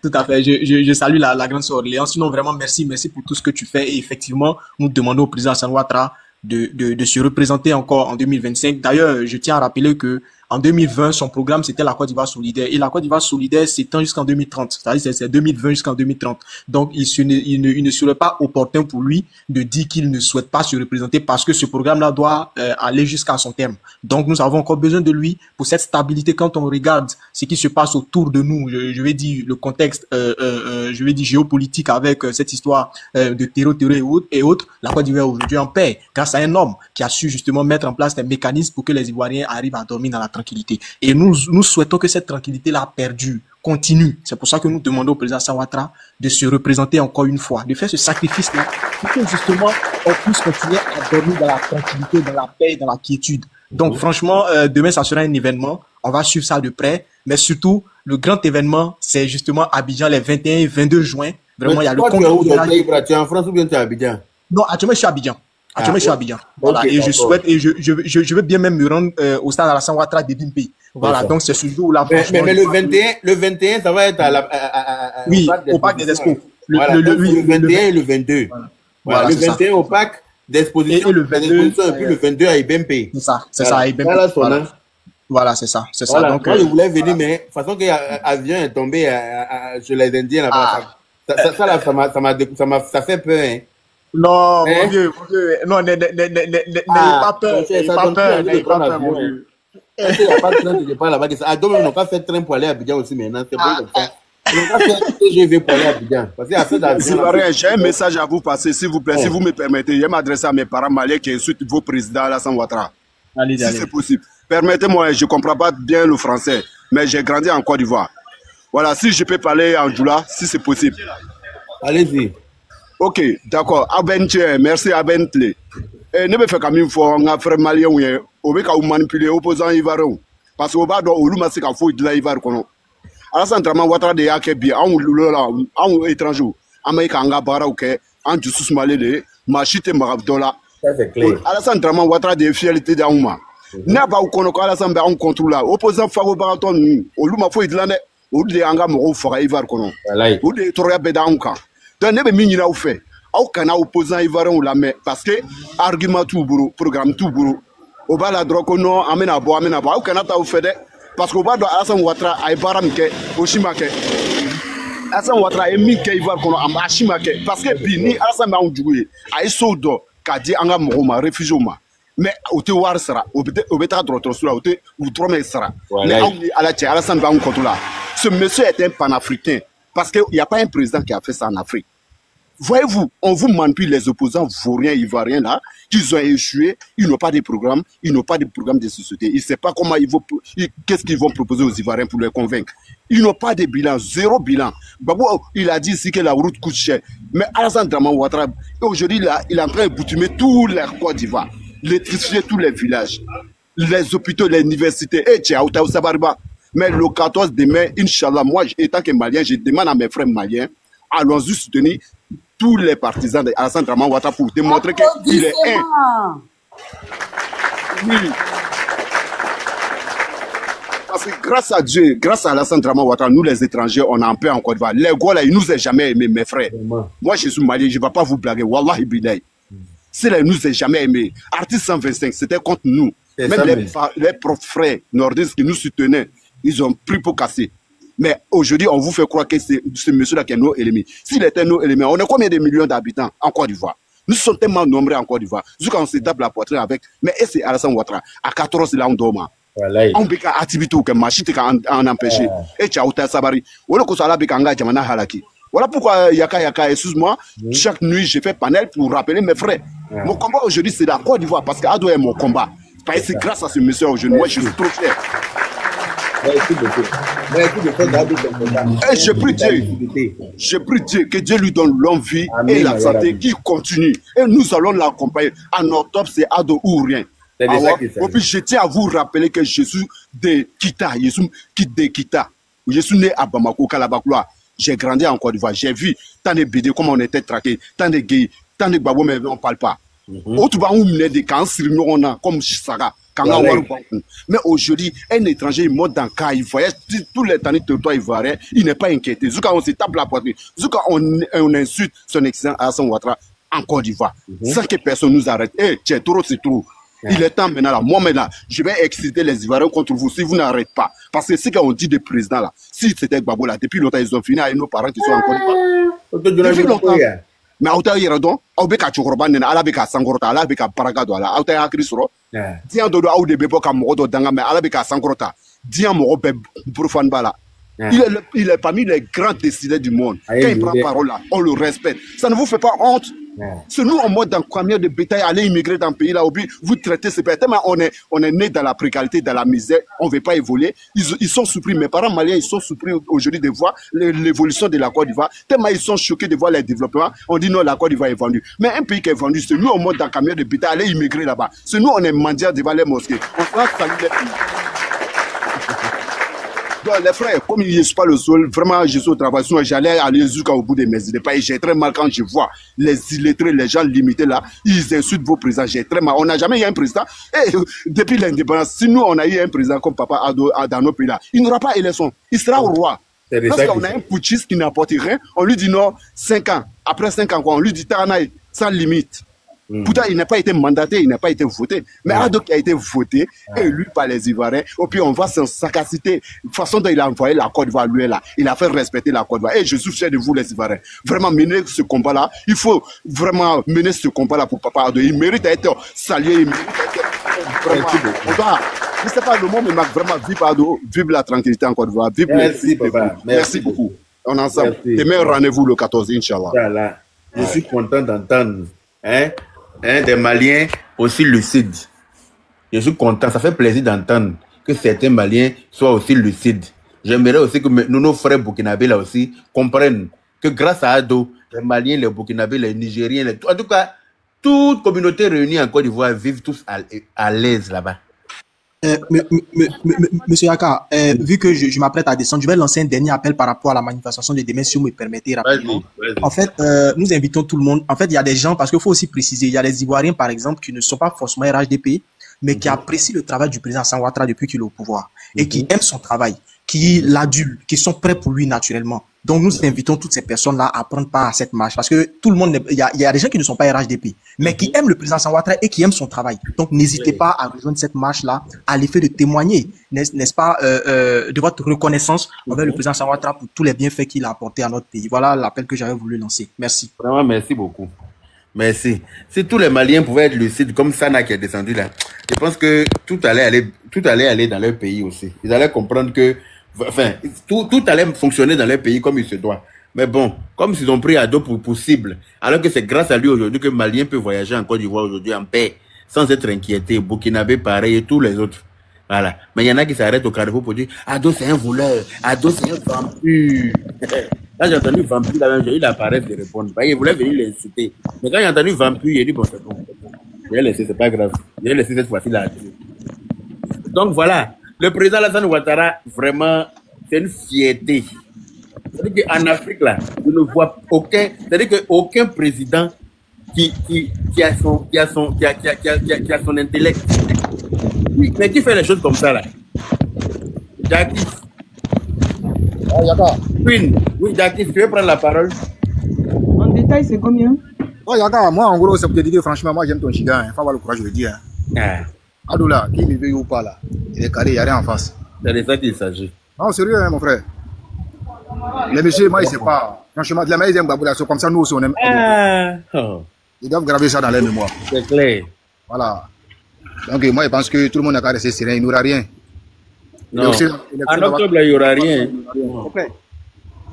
Tout à fait. Je salue la grande sœur Léon. Sinon vraiment merci pour tout ce que tu fais. Et effectivement, nous demandons au président Alassane Ouattara de se représenter encore en 2025. D'ailleurs, je tiens à rappeler que en 2020, son programme, c'était la Côte d'Ivoire solidaire. Et la Côte d'Ivoire solidaire s'étend jusqu'en 2030. C'est-à-dire, c'est 2020 jusqu'en 2030. Donc, il ne serait pas opportun pour lui de dire qu'il ne souhaite pas se représenter parce que ce programme-là doit aller jusqu'à son terme. Donc, nous avons encore besoin de lui pour cette stabilité quand on regarde ce qui se passe autour de nous. Je vais dire le contexte, je vais dire géopolitique avec cette histoire de terror et autres. La Côte d'Ivoire aujourd'hui en paix grâce à un homme qui a su justement mettre en place des mécanismes pour que les Ivoiriens arrivent à dormir dans la tranquillité. Et nous souhaitons que cette tranquillité-là perdure, continue. C'est pour ça que nous demandons au président Alassane Ouattara de se représenter encore une fois, de faire ce sacrifice-là pour que justement on puisse continuer à dormir dans la tranquillité, dans la paix, dans la quiétude. Donc franchement, demain ça sera un événement. On va suivre ça de près. Mais surtout, le grand événement, c'est justement Abidjan les 21 et 22 juin. Vraiment, il y a le congrès. Tu es en France ou bien tu es à Abidjan? Non, actuellement je suis à Abidjan. Actuellement, je suis à Abidjan. Voilà. Okay, et je souhaite, et je veux bien même me rendre au stade Alassane Ouattara de Bimpe. Voilà. Donc, c'est ce jour-là. Mais le 21, ça va être oui, au parc des expos. Le 21 et le 22. Voilà. Le 21 au parc d'exposition. Et le 22. Et puis le 22 à Ibempe. C'est ça, à Ibempe. Voilà, c'est ça. Voilà. Donc, moi, je voulais venir, mais de toute façon, que l'avion est tombé chez les Indiens là-bas. Ça fait peur, hein. Non, mon vieux, non, n'ayez pas peur, n'ayez pas peur, mon vieux. Il n'y a pas de train de départ là-bas. Donc, on n'a pas fait train pour aller à Abidjan aussi maintenant. C'est pas comme ça. On n'a pas fait TGV pour aller à Abidjan. Parce que j'ai un message à vous passer, s'il vous plaît, si vous me permettez. Je vais m'adresser à mes parents maliens qui insultent vos présidents Alassane Ouattara. Si c'est possible. Permettez-moi, je ne comprends pas bien le français, mais j'ai grandi en Côte d'Ivoire. Voilà, si je peux parler en Djoula, si c'est possible. Allez-y. Ok, d'accord. Abentie, merci Abentle. Et ne me fait comme une fois, on a fait malien, on veut manipuler opposant Ivoirien. Parce qu'on va dans le masque à fouille de l'Ivoire. Alassane Ouattara de Yakebi, en étranger, Amérique en Gabara, ok, en Djoussous Malé, Machite Marabdola. Ça c'est clair. Alassane Ouattara de fierté d'Aouma. N'a pas qu'on a Alassane en contrôle, opposant Fabo Baraton, au Luma fouille de l'année, au lieu d'Anga Moro Fora Ivoire. Ou de Toria Bedanka. Donc, ne be minina ou fait aucun opposant ivoirien ou la main parce que argument tout bourreau, programme tout bourreau. Au bas la drogue non, amena bo, aucun ta ou fait parce qu'au bas de Alassane Ouattara ay baramke, Oshimake. Alassane Ouattara est mis qu'il va qu'on a Ashimake parce que bini Alassane m'a joué ay sodo kadi anga mohoma réfugié ma. Mais au te war sera, au bêta droit sur la hauteur ou trop mais sera. Mais à la tête, Alassane va on contrôle là. Ce monsieur est un panafricain parce qu'il n'y a pas un président qui a fait ça en Afrique. Voyez-vous, on vous manipule les opposants vauriens, ivoiriens là, qu'ils ont échoué, ils n'ont pas de programme, ils n'ont pas de programme de société. Ils ne savent pas comment qu'est-ce qu'ils vont proposer aux Ivoiriens pour les convaincre. Ils n'ont pas de bilan, zéro bilan. Babou, il a dit ici que la route coûte cher. Mais Alassane Dramane Ouattara, aujourd'hui, il est en train de boutumer tous les Côte d'Ivoire, l'électrifier tous les villages, les hôpitaux, les universités. Et tiens, mais le 14 demain, Inch'Allah, moi, étant que Malien, je demande à mes frères maliens, allons-y soutenir tous les partisans d'Alassane Dramane Ouattara pour démontrer qu'il est un. Oui. Parce que grâce à Dieu, grâce à Alassane Dramane Ouattara, nous les étrangers, on a un peu en Côte d'Ivoire. Les gars là, ils nous ont jamais aimés, mes frères. Moi, je suis malien, je ne vais pas vous blaguer. Wallahi billahi. C'est là, ils nous ont jamais aimés. Artiste 125, c'était contre nous. Même les propres frères nordistes qui nous soutenaient, ils ont pris pour casser. Mais aujourd'hui, on vous fait croire que c'est ce monsieur-là qui est nos ennemis. S'il était nos ennemis, on a combien de millions d'habitants en Côte d'Ivoire? Nous sommes tellement nombreux en Côte d'Ivoire. Jusqu'à on se tape la poitrine avec. Mais c'est Alassane Ouattara. À 14 là, on dort. On peut activité ou que machine en empêcher. Et tu as outé sabari. Voilà que ça là, bekanga jamana halaki. Voilà pourquoi Yaka, excuse-moi, chaque nuit, je fais panel pour rappeler mes frères. Mon combat aujourd'hui, c'est la Côte d'Ivoire parce qu'Ado est mon combat. Parce que c'est grâce à ce monsieur aujourd'hui. Moi, je suis trop fier. Merci beaucoup. Merci de faire garder ton combat. Et je prie Dieu que Dieu lui donne l'envie et la santé, qu'il continue. Et nous allons l'accompagner. En octobre, c'est Ado ou rien. Et puis je tiens à vous rappeler que je suis de Kita. Je suis de Kita. Je suis né à Bamako, Kalabakloa. J'ai grandi en Côte d'Ivoire. J'ai vu tant de BD, comment on était traqués, tant de gays, tant de babos, mais on ne parle pas. Autrement, on menait des camps comme Saga. Mais aujourd'hui, un étranger, il monte dans le cas, il voyage tous les temps de territoire ivoirien, il n'est pas inquiété. Jusqu'à on se tape la poitrine, jusqu'à on insulte son excellent Alassane Ouattara en Côte d'Ivoire, sans que personne nous arrête. Eh, c'est trop. Il est temps maintenant là, moi maintenant, je vais exciter les Ivoiriens contre vous si vous n'arrêtez pas. Parce que ce qu'on dit des présidents là, si c'était Gbagbo là, depuis longtemps ils ont fini avec nos parents qui sont en Côte d'Ivoire. Depuis longtemps. Mais autant y redon, au beka chokoroba nena, ala beka sangorota, ala beka paragado ala, autant ya krisro. Dian dodo au de bebo kam modo danga, mais ala beka sangorota. Dian moro be profane bala. Il est parmi les grands décideurs du monde. Quand il prend parole là, on le respecte. Ça ne vous fait pas honte? C'est nous en mode dans combien de bétail aller immigrer dans le pays là, vous traitez ces pays. Tellement on est né dans la précarité, dans la misère, on ne veut pas évoluer. Ils sont surpris, mes parents maliens, ils sont surpris aujourd'hui de voir l'évolution de la Côte d'Ivoire. Tellement ils sont choqués de voir les développements. On dit non, la Côte d'Ivoire est vendue. Mais un pays qui est vendu, c'est nous en mode dans combien de bétail aller immigrer là-bas. C'est nous, on est mendiants devant les mosquées. On fera saluer les pays. Donc les frères, comme il n'y a pas le sol, vraiment je suis au travail, sinon j'allais aller jusqu'au bout de mes idées. J'ai très mal quand je vois les illettrés, les gens limités là, ils insultent vos présidents, j'ai très mal. On n'a jamais eu un président, et depuis l'indépendance, si nous on a eu un président comme Papa Ado dans nos pays là, il n'aura pas élection, il sera au roi. Parce qu'on a un putschiste qui n'apporte rien, on lui dit non, 5 ans, après 5 ans quoi, on lui dit Taranaï, sans limite. Pourtant, il n'a pas été mandaté, il n'a pas été voté. Mais Ado qui a été voté, élu par les Ivoiriens, et puis on voit son sagacité, la façon dont il a envoyé la Côte d'Ivoire, lui là, il a fait respecter la Côte d'Ivoire. Et je suis fier de vous les Ivoiriens. Vraiment mener ce combat-là, il faut vraiment mener ce combat-là pour Papa Ado. Il mérite d'être salué, il mérite d'être vraiment. On doit, je ne sais pas, le mot me marque vraiment, vive Ado, vive la tranquillité en Côte d'Ivoire, vive merci, papa. Merci beaucoup. On est ensemble. Demain, rendez-vous le 14, Inch'Allah. Je suis content d'entendre, des Maliens aussi lucides. Je suis content, ça fait plaisir d'entendre que certains Maliens soient aussi lucides. J'aimerais aussi que nos frères burkinabés là aussi comprennent que grâce à Ado, les Maliens, les Burkinabés, les Nigériens, en tout cas, toute communauté réunie en Côte d'Ivoire vivent tous à l'aise là-bas. Monsieur Yaka, vu que je m'apprête à descendre, je vais lancer un dernier appel par rapport à la manifestation de demain, si vous me permettez rapidement. Vas-y. En fait, nous invitons tout le monde. En fait, il y a des gens, parce qu'il faut aussi préciser, il y a des Ivoiriens, par exemple, qui ne sont pas forcément RHDP, mais qui apprécient le travail du président Alassane Ouattara depuis qu'il est au pouvoir et qui aiment son travail, qui l'adulent, qui sont prêts pour lui naturellement. Donc, nous invitons toutes ces personnes-là à prendre part à cette marche parce que tout le monde, il y a des gens qui ne sont pas RHDP, mais qui aiment le président Alassane Ouattara et qui aiment son travail. Donc, n'hésitez pas à rejoindre cette marche-là à l'effet de témoigner, n'est-ce pas, de votre reconnaissance envers le président Alassane Ouattara pour tous les bienfaits qu'il a apportés à notre pays. Voilà l'appel que j'avais voulu lancer. Merci. Vraiment, merci beaucoup. Merci. Si tous les Maliens pouvaient être lucides comme Sana qui est descendu là, je pense que tout allait aller dans leur pays aussi. Ils allaient comprendre que, enfin, tout allait fonctionner dans leur pays comme il se doit. Mais bon, comme ils ont pris Ado pour cible, alors que c'est grâce à lui aujourd'hui que Malien peut voyager en Côte d'Ivoire aujourd'hui en paix, sans être inquiété, Burkinabé pareil et tous les autres. Voilà. Mais il y en a qui s'arrêtent au carrefour pour dire, Ado c'est un voleur, Ado c'est un vampire. Quand j'ai entendu vampire, il apparaît de répondre. Il voulait venir l'insulter. Mais quand j'ai entendu vampire, il a dit, bon, c'est bon. Je vais laisser, c'est pas grave. Je vais laisser cette fois-ci là. Donc voilà. Le président Alassane Ouattara, vraiment, c'est une fierté. C'est-à-dire qu'en Afrique, là, je ne vois aucun président qui a son intellect. Oui, mais qui fait les choses comme ça, là? Jackie. Ah, Yaka. Queen. Oui, Jackie, tu veux prendre la parole? En détail, c'est combien? Oh, Yaka, moi, en gros, ça peut te dire, franchement, moi, j'aime ton chigan. Il faut avoir le courage de le dire. Ah. Adoula, qu'il le veuille ou pas, là, il est carré, il n'y a rien en face. C'est de ça qu'il s'agit. Non, sérieux, hein, mon frère. Les messieurs, moi, ils ne savent pas. Franchement, de la maison, ils aiment Baboula, comme ça, nous aussi, on aime. Ah. Oh. Ils doivent graver ça dans leur mémoire. C'est clair. Voilà. Donc, moi, je pense que tout le monde n'a qu'à rester serein, il n'y aura rien. Non. En octobre, il n'y aura rien.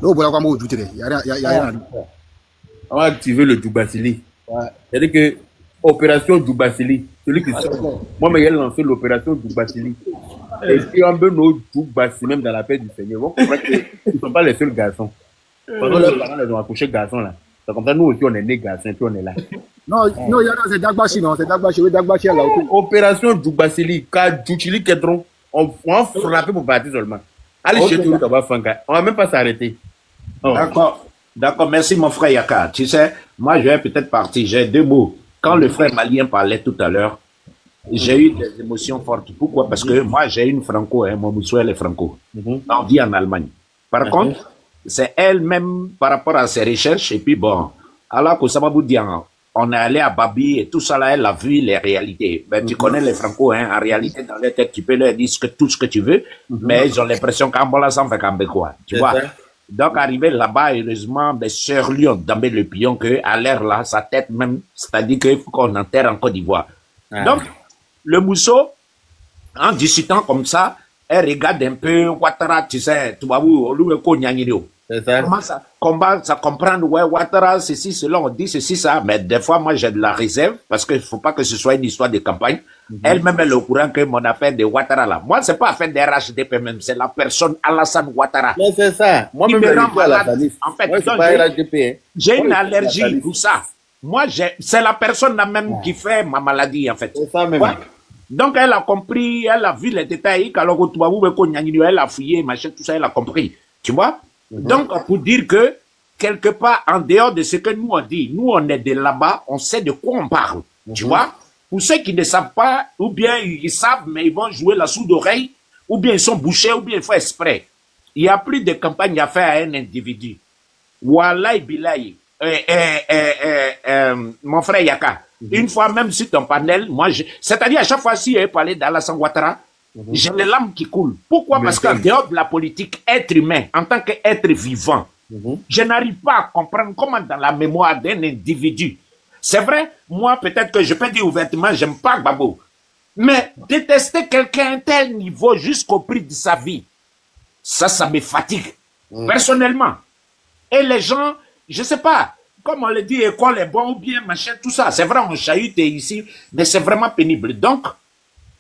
Non, voilà comment vous il n'y a rien. On va activer le Djoubasili. Ouais. C'est-à-dire que opération Djoubasili, celui qui sort. Moi, j'ai lancé l'opération Djoubasili. Et puis, on veut nos Djoubasili, même dans la paix du Seigneur. On comprend qu'ils ne sont pas les seuls garçons. Parce que leurs parents les ont accouchés garçons là. C'est comme ça, nous aussi, on est nés garçons, puis on est là. Non, c'est Dagbashi, non, c'est Dagbashi, oui, Dagbashi là. Opération Djoubasili, car Djouchili Kedron, on va frapper pour partir seulement. Allez chez tout, on va même pas s'arrêter. Oh. D'accord, merci mon frère Yaka. Tu sais, moi je vais peut-être partir, j'ai deux mots. Quand le frère malien parlait tout à l'heure, j'ai eu des émotions fortes. Pourquoi? Parce que moi j'ai une franco, hein, mon monsieur elle est franco. On vit en Allemagne. Par contre, c'est elle-même par rapport à ses recherches, et puis bon, alors que ça va vous dire, on est allé à Babi et tout ça là, elle a vu les réalités. Ben, tu connais les Franco, hein, en réalité, dans leur tête, tu peux leur dire tout ce que tu veux, mais ils ont l'impression qu'Ambola s'en fait quoi. Tu vois? Donc, arrivé là-bas, heureusement, ben, Sœur Lyon, d'emblée le pion, que, à l'air là, sa tête même, c'est-à-dire qu'il faut qu'on enterre en Côte d'Ivoire. Donc, le mousseau, en discutant comme ça, elle regarde un peu Ouattara, tu sais, tu vois où, commence à comprendre, ouais, Ouattara, ceci, cela, on dit ceci, ça, mais des fois, moi, j'ai de la réserve, parce qu'il faut pas que ce soit une histoire de campagne. Elle-même, elle est au courant que mon affaire de Ouattara, là. Moi, c'est pas affaire des RHDP même, c'est la personne Alassane Ouattara. Mais c'est ça. Moi-même, je suis malade. En fait, j'ai une allergie pour ça. Moi, c'est la personne là même qui fait ma maladie, en fait. C'est ça même. Ouais. Donc, elle a compris, elle a vu les détails, elle a fouillé, machin, tout ça, elle a compris. Tu vois? Donc, pour dire que, quelque part, en dehors de ce que nous on dit, nous on est de là-bas, on sait de quoi on parle. Tu vois? Pour ceux qui ne savent pas, ou bien ils savent, mais ils vont jouer la sourde oreille, ou bien ils sont bouchés, ou bien ils font exprès. Il n'y a plus de campagne à faire à un individu. Wallahi billahi. Mon frère Yaka, une fois même sur ton panel, moi, c'est-à-dire à chaque fois si il parlé d'Alassane Ouattara, j'ai les larmes qui coulent. Pourquoi? Parce qu'en dehors de la politique, être humain, en tant qu'être vivant, je n'arrive pas à comprendre comment dans la mémoire d'un individu. C'est vrai, moi peut-être que je peux dire ouvertement, j'aime pas Gbagbo. Mais détester quelqu'un à un tel niveau jusqu'au prix de sa vie, ça me fatigue. Personnellement. Et les gens, je sais pas, comme on le dit, école est bon ou bien, machin, tout ça. C'est vrai, on chahute ici, mais c'est vraiment pénible. Donc,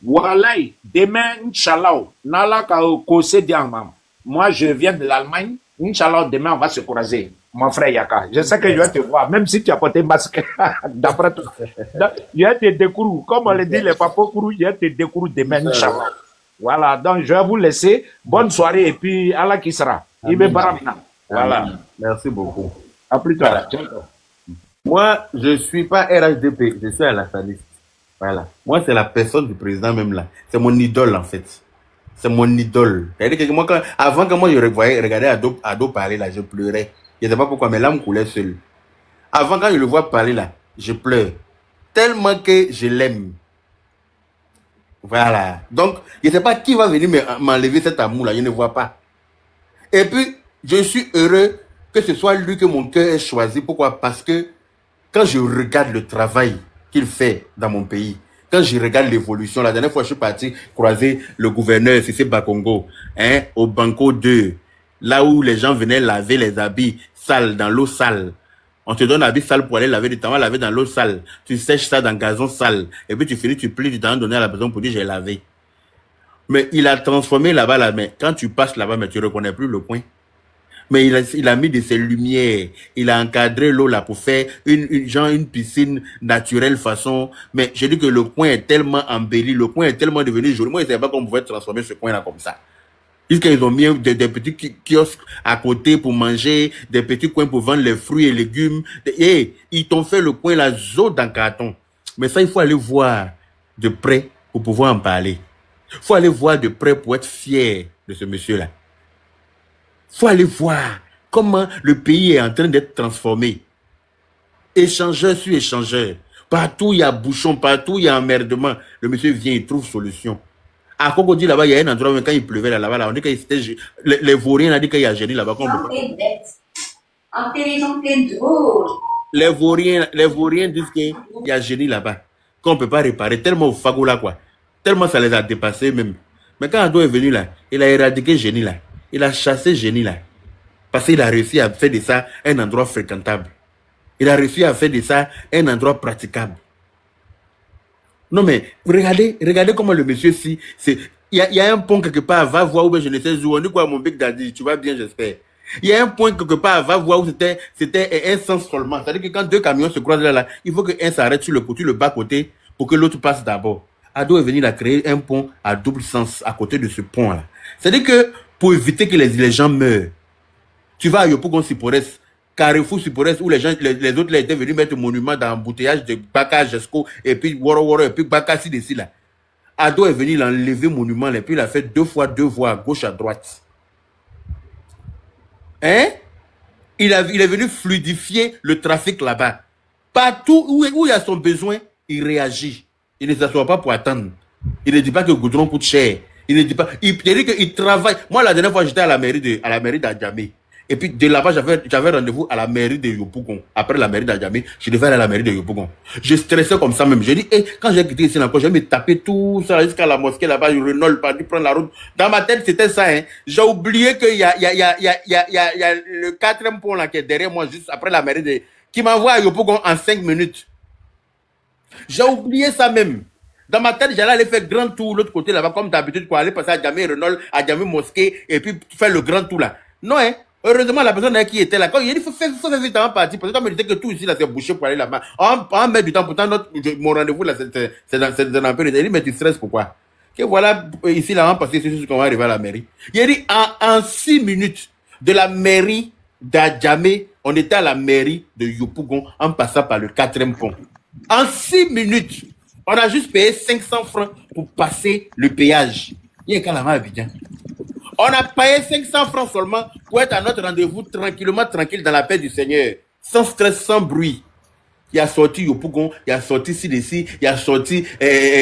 voilà, demain, Inch'Allah, moi, je viens de l'Allemagne. Inch'Allah, demain, on va se croiser. Mon frère Yaka, je sais que je vais te voir, même si tu as porté masque, d'après tout. Je vais te découvrir, comme on le dit, les papas courus, je vais te découvrir demain, Inch'Allah. Voilà, donc je vais vous laisser. Bonne soirée et puis Allah qui sera. Voilà. Merci beaucoup. À plus tard. Moi, je suis pas RHDP, je suis à la saliste. Voilà. Moi, c'est la personne du président même là. C'est mon idole en fait. C'est mon idole. C'est-à-dire que moi, avant que moi je regardais Ado parler là, je pleurais. Je ne sais pas pourquoi, mes larmes coulaient seules. Avant, quand je le vois parler là, je pleure. Tellement que je l'aime. Voilà. Donc, je ne sais pas qui va venir m'enlever cet amour-là. Je ne vois pas. Et puis, je suis heureux que ce soit lui que mon cœur ait choisi. Pourquoi? Parce que quand je regarde le travail qu'il fait dans mon pays, quand je regarde l'évolution, la dernière fois, je suis parti croiser le gouverneur Cissé Bakongo, hein, au Banco 2, là où les gens venaient laver les habits sales, dans l'eau sale. On te donne l'habit sale pour aller laver, du temps à laver dans l'eau sale. Tu sèches ça dans le gazon sale. Et puis tu finis, tu plies, tu t'en donnes à la personne pour dire j'ai lavé. Mais il a transformé là-bas, là, mais quand tu passes là-bas, mais tu ne reconnais plus le coin. Mais il a mis de ses lumières. Il a encadré l'eau là pour faire une piscine naturelle façon. Mais je dis que le coin est tellement embelli, le coin est tellement devenu joli. Moi, je ne savais pas qu'on pouvait transformer ce coin là comme ça. Ils ont mis des petits kiosques à côté pour manger, des petits coins pour vendre les fruits et légumes. Et ils t'ont fait le coin là, zo dans carton. Mais ça, il faut aller voir de près pour pouvoir en parler. Il faut aller voir de près pour être fier de ce monsieur-là. Il faut aller voir comment le pays est en train d'être transformé. Échangeur sur échangeur. Partout, il y a bouchon, partout, il y a emmerdement. Le monsieur vient, il trouve solution. À Cocody, là-bas, il y a un endroit où quand il pleuvait là-bas, on dit que c'était... Les vauriens, on a dit qu'il y a génie là-bas. Les vauriens disent qu'il y a génie là-bas. Qu'on ne peut pas réparer, tellement au fagot là, quoi. Tellement ça les a dépassés même. Mais quand Ado est venu là, il a éradiqué génie là. Il a chassé génie là. Parce qu'il a réussi à faire de ça un endroit fréquentable. Il a réussi à faire de ça un endroit praticable. Non mais, regardez comment le monsieur si, il y a un pont quelque part, va voir où je ne sais où, on dit quoi mon Big Daddy, tu vas bien j'espère. Il y a un point quelque part, va voir où c'était un sens seulement. C'est-à-dire que quand deux camions se croisent là, il faut qu'un s'arrête sur le bas côté pour que l'autre passe d'abord. Ado est venu là créer un pont à double sens à côté de ce pont là. C'est-à-dire que pour éviter que les gens meurent, tu vas à Yopougon Sipores, Carrefour Sipores, où les autres là étaient venus mettre monument dans l'embouteillage de Baka Jesco, et puis Woro, et puis Baka ci là. Ado est venu l'enlever monument, et puis il a fait 2 fois 2 voies à gauche à droite. Hein? Il est venu fluidifier le trafic là-bas. Partout où il y a son besoin, il réagit. Il ne s'assoit pas pour attendre. Il ne dit pas que le goudron coûte cher. Il ne dit pas. Il dit qu'il travaille. Moi, la dernière fois, j'étais à la mairie d'Adjamé. Et puis, de là-bas, j'avais rendez-vous à la mairie de Yopougon. Après la mairie d'Adjamé, je devais aller à la mairie de Yopougon. Je stressais comme ça même. J'ai dit, quand j'ai quitté ici encore, je vais me taper tout ça jusqu'à la mosquée là-bas. Je renole, pas prendre la route. Dans ma tête, c'était ça, hein. J'ai oublié qu'il y a le 4e pont là qui est derrière moi, juste après la mairie de, qui m'envoie à Yopougon en 5 minutes. J'ai oublié ça même. Dans ma tête, j'allais aller faire grand tour l'autre côté là-bas, comme d'habitude, pour aller passer à Djamé Renault, à Djamé Mosquée, et puis faire le grand tour là. Non, hein. Heureusement, la personne qui était là, quand il dit, faut faire vite avant partir, parce que quand on me disait que tout ici là, c'est bouché pour aller là-bas. On met du temps, pourtant, mon rendez-vous là, c'est dans un peu. Il dit, mais tu stresses pourquoi? Que voilà, ici là, on va passer, c'est juste qu'on va arriver à la mairie. Il a dit, en 6 minutes, de la mairie d'Adjamé, on était à la mairie de Yopougon, en passant par le 4e pont. En 6 minutes, on a juste payé 500 francs pour passer le péage. Il y a qu'à la main à Abidjan. On a payé 500 francs seulement pour être à notre rendez-vous tranquille dans la paix du Seigneur. Sans stress, sans bruit. Il y a sorti Yopougon, il y a sorti Sidessi, il y a sorti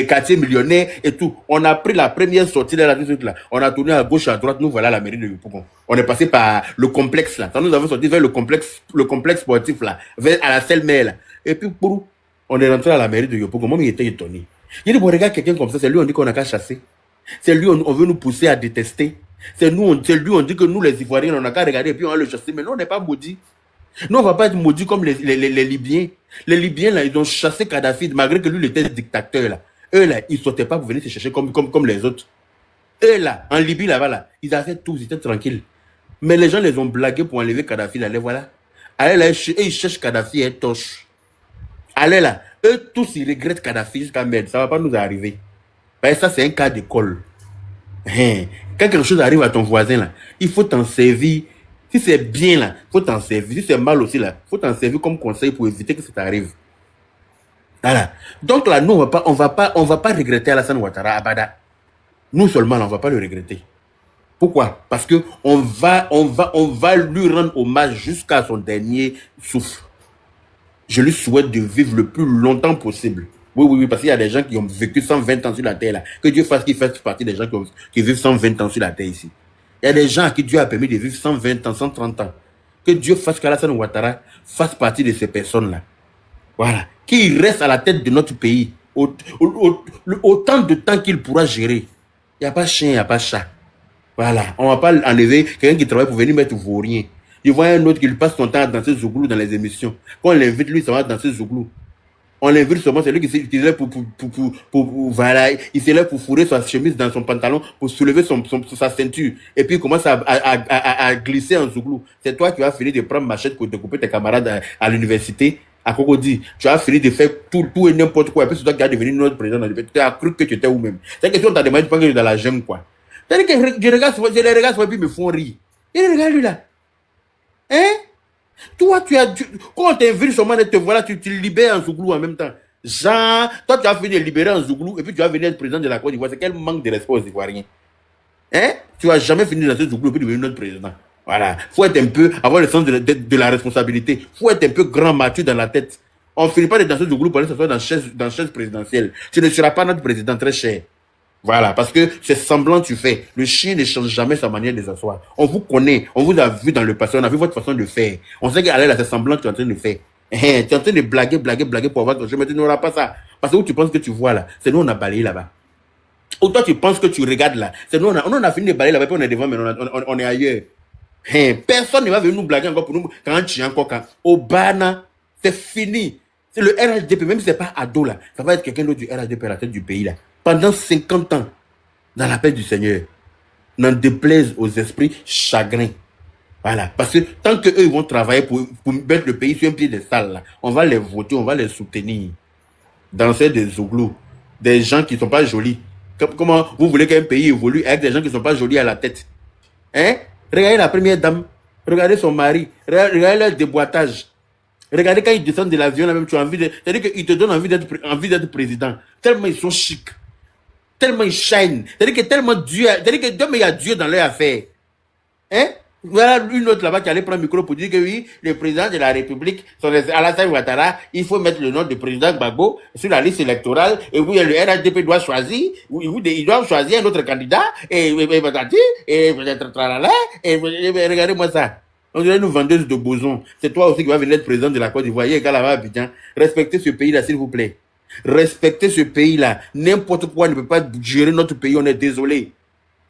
quartier millionnaire et tout. On a pris la première sortie de la ville là. On a tourné à gauche, à droite, nous voilà à la mairie de Yopougon. On est passé par le complexe là. Quand nous avons sorti vers le complexe sportif là, vers à la Selle-Mer là. Et puis on est rentré à la mairie de Yopougon. Moi, il était étonné. Il dit, bon, regarde quelqu'un comme ça, c'est lui, on dit qu'on n'a qu'à chasser. C'est lui, on veut nous pousser à détester. C'est lui, on dit que nous, les Ivoiriens, on n'a qu'à regarder et puis on va le chasser. Mais nous, on n'est pas maudits. Nous, on ne va pas être maudits comme les Libyens. Les Libyens, là, ils ont chassé Kadhafi, malgré que lui, il était dictateur, là. Eux, là, ils ne sautaient pas pour venir se chercher comme les autres. Eux, là, en Libye, là-bas, là, ils avaient tout, ils étaient tranquilles. Mais les gens les ont blagués pour enlever Kadhafi, là, les voilà. Allez, là, ils cherchent Kadhafi et Toche. Allez, là, eux, tous, ils regrettent Kadhafi jusqu'à merde. Ça ne va pas nous arriver. Ben, ça, c'est un cas d'école. Quand quelque chose arrive à ton voisin, là, il faut t'en servir. Si c'est bien, là, il faut t'en servir. Si c'est mal aussi, là, il faut t'en servir comme conseil pour éviter que ça t'arrive. Voilà. Donc là, nous, on va pas regretter Alassane Ouattara, Abada. Nous seulement, on ne va pas le regretter. Pourquoi? Parce que on va lui rendre hommage jusqu'à son dernier souffle. Je lui souhaite de vivre le plus longtemps possible. Oui, parce qu'il y a des gens qui ont vécu 120 ans sur la terre là. Que Dieu fasse qu'ils fassent partie des gens qui vivent 120 ans sur la terre ici. Il y a des gens à qui Dieu a permis de vivre 120 ans, 130 ans. Que Dieu fasse qu'Alassane Ouattara fasse partie de ces personnes-là. Voilà. Qu'il reste à la tête de notre pays autant de temps qu'il pourra gérer. Il n'y a pas chien, il n'y a pas chat. Voilà. On ne va pas enlever quelqu'un qui travaille pour venir mettre vaurien. Il voit un autre qui passe son temps à danser Zouglou dans les émissions. Quand on l'invite, lui, ça va danser Zouglou. On l'invite seulement, c'est lui qui se lève voilà, il se lève pour fourrer sa chemise dans son pantalon, pour soulever sa ceinture. Et puis il commence à glisser en Zouglou. C'est toi qui vas finir de prendre machette pour découper tes camarades à l'université. À Cocody, tu as fini de faire tout et n'importe quoi. Et puis c'est toi qui as devenu notre président. Tu as cru que tu étais où-même. C'est que si on t'a demandé, tu penses que tu es dans la gemme, quoi. C'est-à-dire que je les regarde, et puis ils me font rire. Et regarde lui là. Hein? Toi, quand on t'invite seulement de te voilà, tu libères en Zouglou en même temps. Genre, toi, tu as fini de libérer en Zouglou et puis tu vas venir être président de la Côte d'Ivoire. C'est quel manque de respect aux Ivoiriens. Hein? Tu vas jamais finir dans ce Zouglou et puis devenir notre président. Voilà. Faut être un peu, avoir le sens de la responsabilité. Faut être un peu grand mature dans la tête. On ne finit pas de danser Zouglou pour aller s'asseoir dans chaise présidentielle. Tu ne seras pas notre président, très cher. Voilà, parce que c'est semblant tu fais. Le chien ne change jamais sa manière de s'asseoir. On vous connaît, on vous a vu dans le passé, on a vu votre façon de faire. On sait qu'à là, c'est semblant que tu es en train de faire. Tu es en train de blaguer pour avoir ton chemin, mais tu n'auras pas ça. Parce que où tu penses que tu vois là, c'est nous on a balayé là-bas. Ou toi tu penses que tu regardes là, c'est nous on a fini de balayer là-bas, puis on est devant, mais on est ailleurs. Personne ne va venir nous blaguer encore pour nous quand tu es encore quand. Au Bana, c'est fini. C'est le RHDP, même si c'est pas Ado là, ça va être quelqu'un d'autre du RHDP à la tête du pays là. Pendant 50 ans, dans la paix du Seigneur, n'en déplaise aux esprits chagrins. Voilà. Parce que tant qu'eux vont travailler pour mettre le pays sur un pied de salle, là, on va les voter, on va les soutenir. Danser des Zouglous, des gens qui ne sont pas jolis. Comment vous voulez qu'un pays évolue avec des gens qui ne sont pas jolis à la tête? Hein? Regardez la première dame, regardez son mari, regardez leur déboîtage. Regardez quand ils descendent de l'avion, là même tu as envie de. C'est-à-dire qu'ils te donnent envie d'être président. Tellement ils sont chics. Tellement ils shine. C'est-à-dire que tellement Dieu. C'est-à-dire que il y a Dieu dans leur affaire. Hein? Voilà une autre là-bas qui allait prendre le micro pour dire que oui, le président de la République, son Alassane Ouattara, il faut mettre le nom du président Gbagbo sur la liste électorale. Et oui, le RHDP doit choisir. Ils doivent choisir un autre candidat. Et peut-être tralala. Et regardez-moi ça. On dirait une vendeuse de bosons. C'est toi aussi qui vas venir être président de la Côte d'Ivoire. Abidjan. Respectez ce pays-là, s'il vous plaît. Respectez ce pays-là. N'importe quoi ne peut pas gérer notre pays. On est désolé.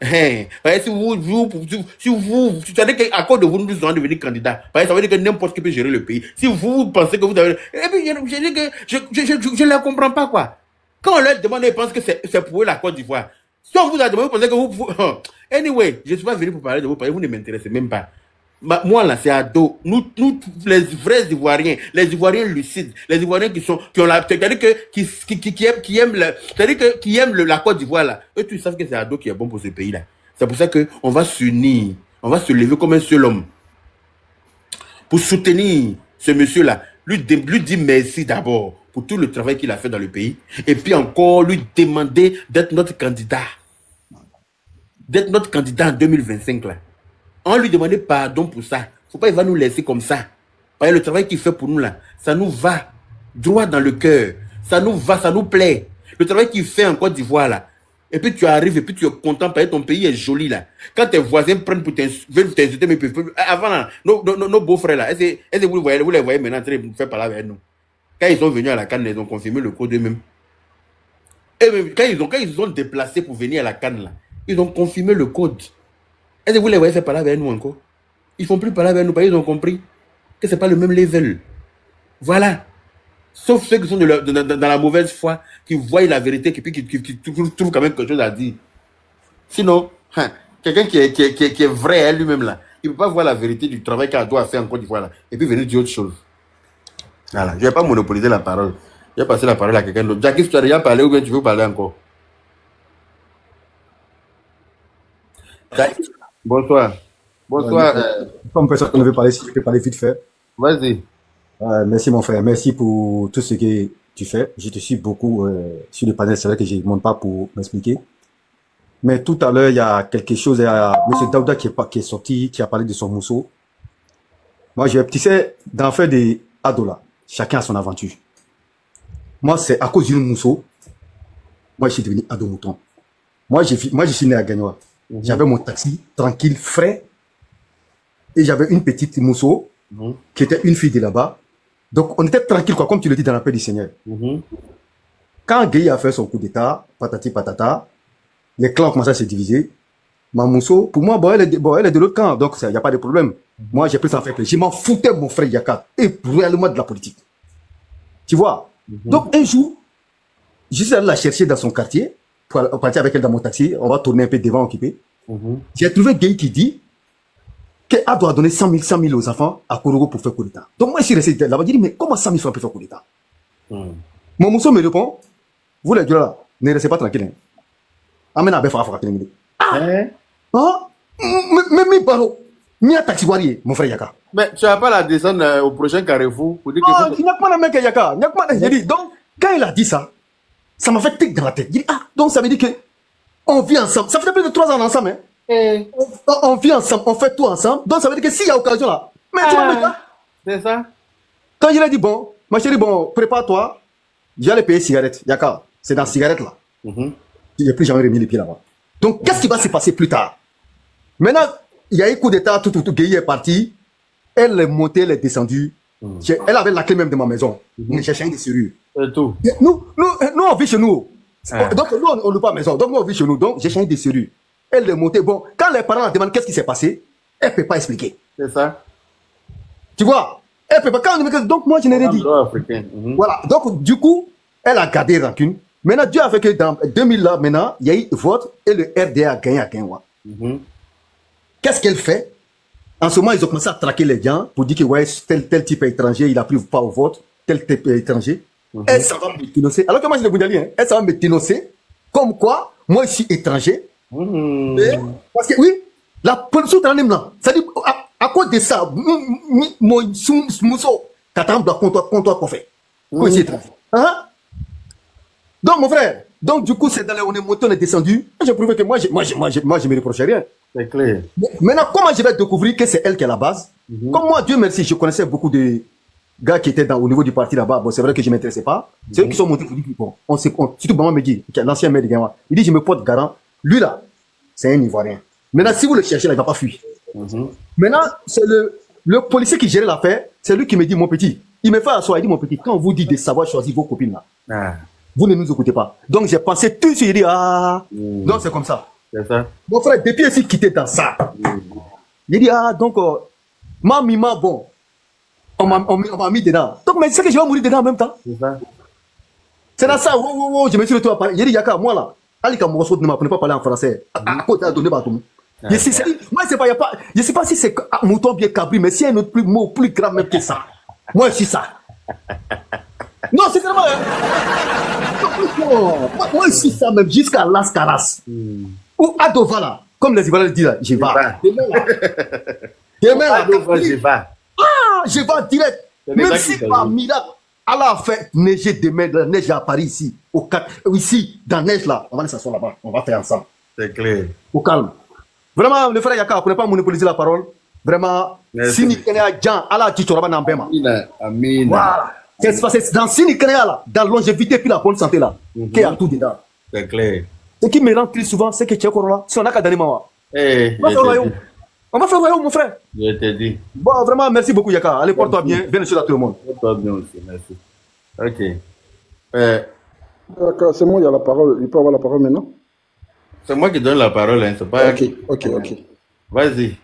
Si vous savez qu'à cause de vous, nous allons devenir candidats. Ça veut dire que n'importe qui peut gérer le pays. Si vous pensez que vous avez. Et puis, je ne la comprends pas, quoi. Quand on leur demande, ils pensent que c'est pour eux la Côte d'Ivoire. Si on vous a demandé, vous pensez que vous. Anyway, je ne suis pas venu pour parler de vous, parce que vous ne m'intéressez même pas. Moi là c'est Ado, nous les vrais Ivoiriens, les Ivoiriens lucides, les Ivoiriens qui ont la, c'est-à-dire que qui aiment la Côte d'Ivoire là, eux tous savent que c'est Ado qui est bon pour ce pays là. C'est pour ça que on va s'unir, on va se lever comme un seul homme pour soutenir ce monsieur là, lui dire merci d'abord pour tout le travail qu'il a fait dans le pays et puis encore lui demander d'être notre candidat en 2025 là. On lui demandait pardon pour ça. Faut pas, il va nous laisser comme ça. Parce que le travail qu'il fait pour nous là, ça nous va droit dans le cœur. Ça nous va, ça nous plaît. Le travail qu'il fait en Côte d'Ivoire là. Et puis tu arrives et puis tu es content parce que ton pays est joli là. Quand tes voisins prennent pour t'insulter, mais avant là, nos beaux-frères là, est-ce que vous les voyez maintenant en train de faire parler avec nous? Quand ils sont venus à la Cannes, ils ont confirmé le code eux-mêmes. Et même, quand ils sont déplacés pour venir à la Cannes là, ils ont confirmé le code. Est-ce que vous les voyez faire parler avec nous encore? Ils ne font plus parler avec nous parce qu'ils ont compris que ce n'est pas le même level. Voilà. Sauf ceux qui sont dans la mauvaise foi, qui voient la vérité, qui trouvent quand même quelque chose à dire. Sinon, quelqu'un qui est vrai lui-même là, il ne peut pas voir la vérité du travail qu'il doit faire en Côte d'Ivoire là, et puis venir dire autre chose. Voilà. Je ne vais pas monopoliser la parole. Je vais passer la parole à quelqu'un d'autre. Jackie, si tu as déjà parlé ou bien tu veux parler encore? Jackie. Bonsoir. Bonsoir. Comme personne ne veut parler, si je peux parler vite fait. Vas-y. Merci mon frère, merci pour tout ce que tu fais. Je te suis beaucoup sur le panel, c'est vrai que je ne monte pas pour m'expliquer. Mais tout à l'heure, il y a quelque chose, il y a M. Daouda qui est sorti, qui a parlé de son mousseau. Moi, tu sais, dans l'affaire des ados là, chacun a son aventure. Moi, c'est à cause d'une mousseau. Moi, je suis devenu ado mouton. Moi, je suis né à Gagnoa. J'avais mon taxi, tranquille, frais. Et j'avais une petite mousseau, qui était une fille de là-bas. Donc, on était tranquille, quoi, comme tu le dis dans la paix du Seigneur. Quand Gueye a fait son coup d'état, patati patata, les clans ont commencé à se diviser. Ma mousseau, pour moi, bon, elle est de l'autre camp, donc il n'y a pas de problème. Moi, j'ai pris ça en fait. Je m'en foutais, mon frère Yaka, et réellement de la politique. Tu vois? Donc, un jour, je suis allé la chercher dans son quartier, pour partir avec elle dans mon taxi, on va tourner un peu devant occupé. J'ai trouvé Gueye qui dit qu'elle doit donner 100 000 aux enfants à Korogo pour faire coup d'état. Donc, moi, je suis resté là-bas, je dis, mais comment 100 000 francs pour faire coup d'état? Mon mousseau me répond, vous les gars là, ne restez pas tranquille. Amène à Befa Faka. Mais Baro, il y a taxi warié, mon frère Yaka. Mais tu vas pas la descendre au prochain carrefour pour dire que. Non, il n'y a pas la mec Yaka. Donc, quand il a dit ça, ça m'a fait tic dans la tête. Il dit, ah, donc ça veut dire que on vit ensemble. Ça fait plus de 3 ans ensemble, hein. On vit ensemble, on fait tout ensemble. Donc ça veut dire que s'il y a occasion là, mais tu vas mettre. C'est ça. Quand il a dit, bon, ma chérie, bon, prépare-toi, j'allais payer cigarette. Yaka, c'est dans la cigarette là. Je n'ai plus jamais remis les pieds là-bas. Donc, qu'est-ce qui va se passer plus tard? Maintenant, il y a eu coup d'état, tout, Gueye est parti. Elle est montée, elle est descendue. Elle avait la clé même de ma maison. Mais j'ai changé de serrure. Tout. Nous, on vit chez nous. Donc, nous, on n'a pas maison. Donc, nous, on vit chez nous. Donc, j'ai changé de serrure. Elle est montée. Bon, quand les parents la demandent qu'est-ce qui s'est passé, elle ne peut pas expliquer. C'est ça. Tu vois? Elle peut pas. Donc, moi, je n'ai rien dit. Voilà. Donc, du coup, elle a gardé rancune. Maintenant, Dieu a fait que dans 2000 là, maintenant, il y a eu vote et le RDA a gagné à Gainwa. Qu'est-ce qu'elle fait? En ce moment, ils ont commencé à traquer les gens pour dire que ouais, tel type est étranger, il n'a plus pas au vote, tel type est étranger. Elle s'en va me dénoncer. Alors que moi, je l'ai vous dit, hein, elle s'en va me dénoncer. Comme quoi, moi, je suis étranger. Parce que oui, la police est en même là. C'est-à-dire, à cause de ça, mon mousseau, t'attends doit comptoir pour faire. Quoi, c'est étranger. Donc, mon frère, donc du coup, c'est dans les, on est monté, on est descendu. J'ai prouvé que moi, je me reprochais rien. C'est clair. Maintenant, comment je vais découvrir que c'est elle qui est la base? Comme moi, Dieu merci, je connaissais beaucoup de gars qui étaient au niveau du parti là-bas. Bon, c'est vrai que je ne m'intéressais pas. C'est eux qui sont montés pour dire, bon, surtout Maman me dit, l'ancien maire de Gaïwa, il dit, je me porte garant. Lui là, c'est un Ivoirien. Maintenant, si vous le cherchez là, il ne va pas fuir. Maintenant, c'est le policier qui gérait l'affaire, c'est lui qui me dit, mon petit, il me fait asseoir, il dit, mon petit, quand on vous dit de savoir choisir vos copines là, vous ne nous écoutez pas. Donc j'ai pensé tout de suite, il dit, donc c'est comme ça. C'est ça. Mon frère, depuis ici, quitté dans ça. Il dit, donc, ma mima, bon, on m'a mis dedans. Donc, mais c'est que je vais mourir dedans en même temps. C'est ça. C'est dans ça, je me suis retrouvé à parler. Il dit, Yaka, moi là, Alika Morosso ne m'apprenait pas parler en français. À côté, à donner Batoum. Moi, je sais pas, je sais pas si c'est mouton bien cabri, mais s'il y a un autre mot plus grave même que ça. Moi, je suis ça. Non, c'est vraiment. Moi, je suis ça même jusqu'à Las Caras. Ou à Dovala, comme les Ivoiriens disent, je vais. Demain là, je vais. Ah, je vais direct. Même si par miracle, Allah a fait neiger demain, la neige à Paris ici, ici, dans la neige là, on va aller s'asseoir là-bas, on va faire ensemble. C'est clair. Au calme. Vraiment, le frère Yaka, vous ne pouvez pas monopoliser la parole. Vraiment, si nous connaissons Jean, Allah dit Toraba Nambema. Amen. Voilà. C'est dans Sini là, dans longévité puis la bonne santé là, qu'il y a tout dedans. C'est clair. Ce qui me rend plus souvent, c'est que tu es encore là. Si on a qu'à donner maman. On va faire le royaume. On va faire le royaume, mon frère. Je te dis. Bon, vraiment, merci beaucoup, Yaka. Allez, porte-toi bien. Bien sûr à tout le monde. Porte-toi bien aussi, merci. Ok. D'accord, c'est moi, il y a la parole. Il peut avoir la parole maintenant? C'est moi qui donne la parole, hein. C'est pas. Ok. Vas-y.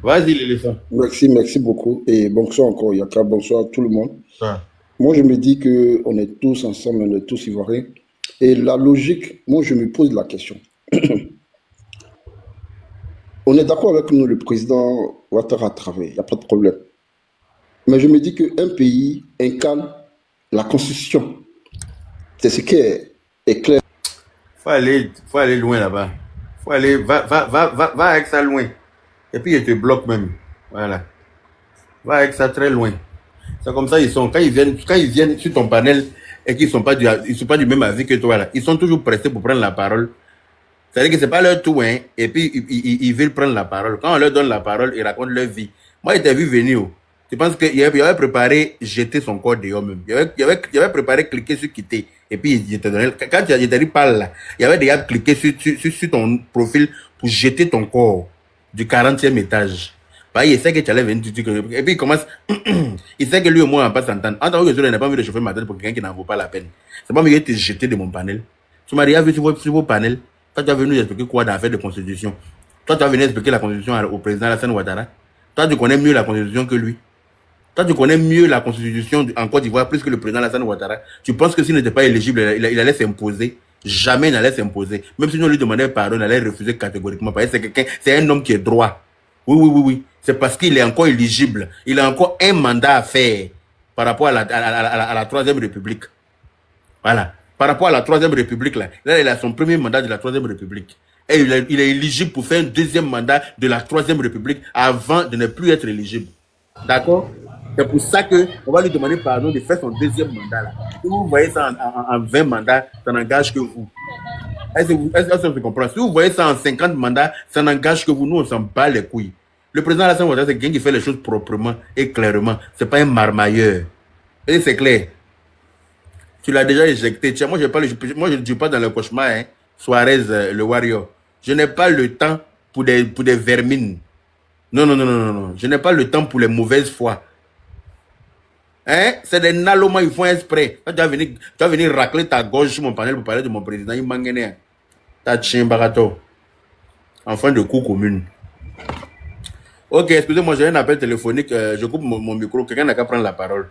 Vas-y, l'éléphant. Merci beaucoup. Et bonsoir encore, Yaka. Bonsoir à tout le monde. Moi, je me dis qu'on est tous ensemble, on est tous ivoiriens. Et la logique, moi, je me pose la question. On est d'accord avec nous, le président Ouattara a travaillé, il n'y a pas de problème. Mais je me dis qu'un pays incarne la Constitution. C'est ce qui est clair. Faut aller loin là-bas. Faut aller, va avec ça loin. Et puis, ils te bloquent même. Voilà. Va avec ça très loin. C'est comme ça, ils sont. Quand ils viennent sur ton panel et qu'ils ne sont pas du même avis que toi, là, ils sont toujours pressés pour prendre la parole C'est-à-dire que c'est pas leur tout, hein. Et puis, ils veulent prendre la parole. Quand on leur donne la parole, ils racontent leur vie. Moi, il t'a vu venir. Tu penses qu'il avait préparé jeter son corps dehors même. Il avait préparé cliquer sur quitter. Et puis, il te donnait, quand il t'a dit parle là, il avait déjà cliqué sur ton profil pour jeter ton corps du 40e étage. Bah, il sait que tu allais venir, et puis il commence, il sait que lui au moins on va pas s'entendre. En tant que je n'ai pas envie de chauffer ma tête pour quelqu'un qui n'en vaut pas la peine. C'est pas mieux de te jeter de mon panel. Tu m'as déjà vu sur vos panels. Toi, tu as venu expliquer quoi dans l'affaire de constitution. Toi, tu as venu expliquer la constitution au président Alassane Ouattara. Toi, tu connais mieux la constitution que lui. Toi, tu connais mieux la constitution en Côte d'Ivoire plus que le président Alassane Ouattara. Tu penses que s'il n'était pas éligible, il allait s'imposer. Jamais il n'allait s'imposer. Même si nous lui demandait pardon, il allait refuser catégoriquement. Parce que c'est un homme qui est droit. Oui. C'est parce qu'il est encore éligible. Il a encore un mandat à faire par rapport à la Troisième République. Voilà. Par rapport à la Troisième République, là, il a son premier mandat de la Troisième République. Et il est éligible pour faire un deuxième mandat de la Troisième République avant de ne plus être éligible. D'accord? C'est pour ça qu'on va lui demander pardon de faire son deuxième mandat. Là. Si vous voyez ça en 20 mandats, ça n'engage que vous. Est-ce que vous comprenez? Si vous voyez ça en 50 mandats, ça n'engage que vous. Nous, on s'en bat les couilles. Le président Alassane Ouattara, c'est quelqu'un qui fait les choses proprement et clairement. C'est pas un marmailleur. Et c'est clair. Tu l'as déjà éjecté. Tiens, moi, je ne dis pas dans le cauchemar, hein. Suarez, le warrior. Je n'ai pas le temps pour des vermines. Non. Je n'ai pas le temps pour les mauvaises foi. Hein? C'est des nalomas, ils font exprès. Tu vas venir racler ta gorge sur mon panel pour parler de mon président. Il mangue. T'as chien barato. En fin de cours commune. Ok, excusez-moi, j'ai un appel téléphonique. Je coupe mon micro. Quelqu'un n'a qu'à prendre la parole.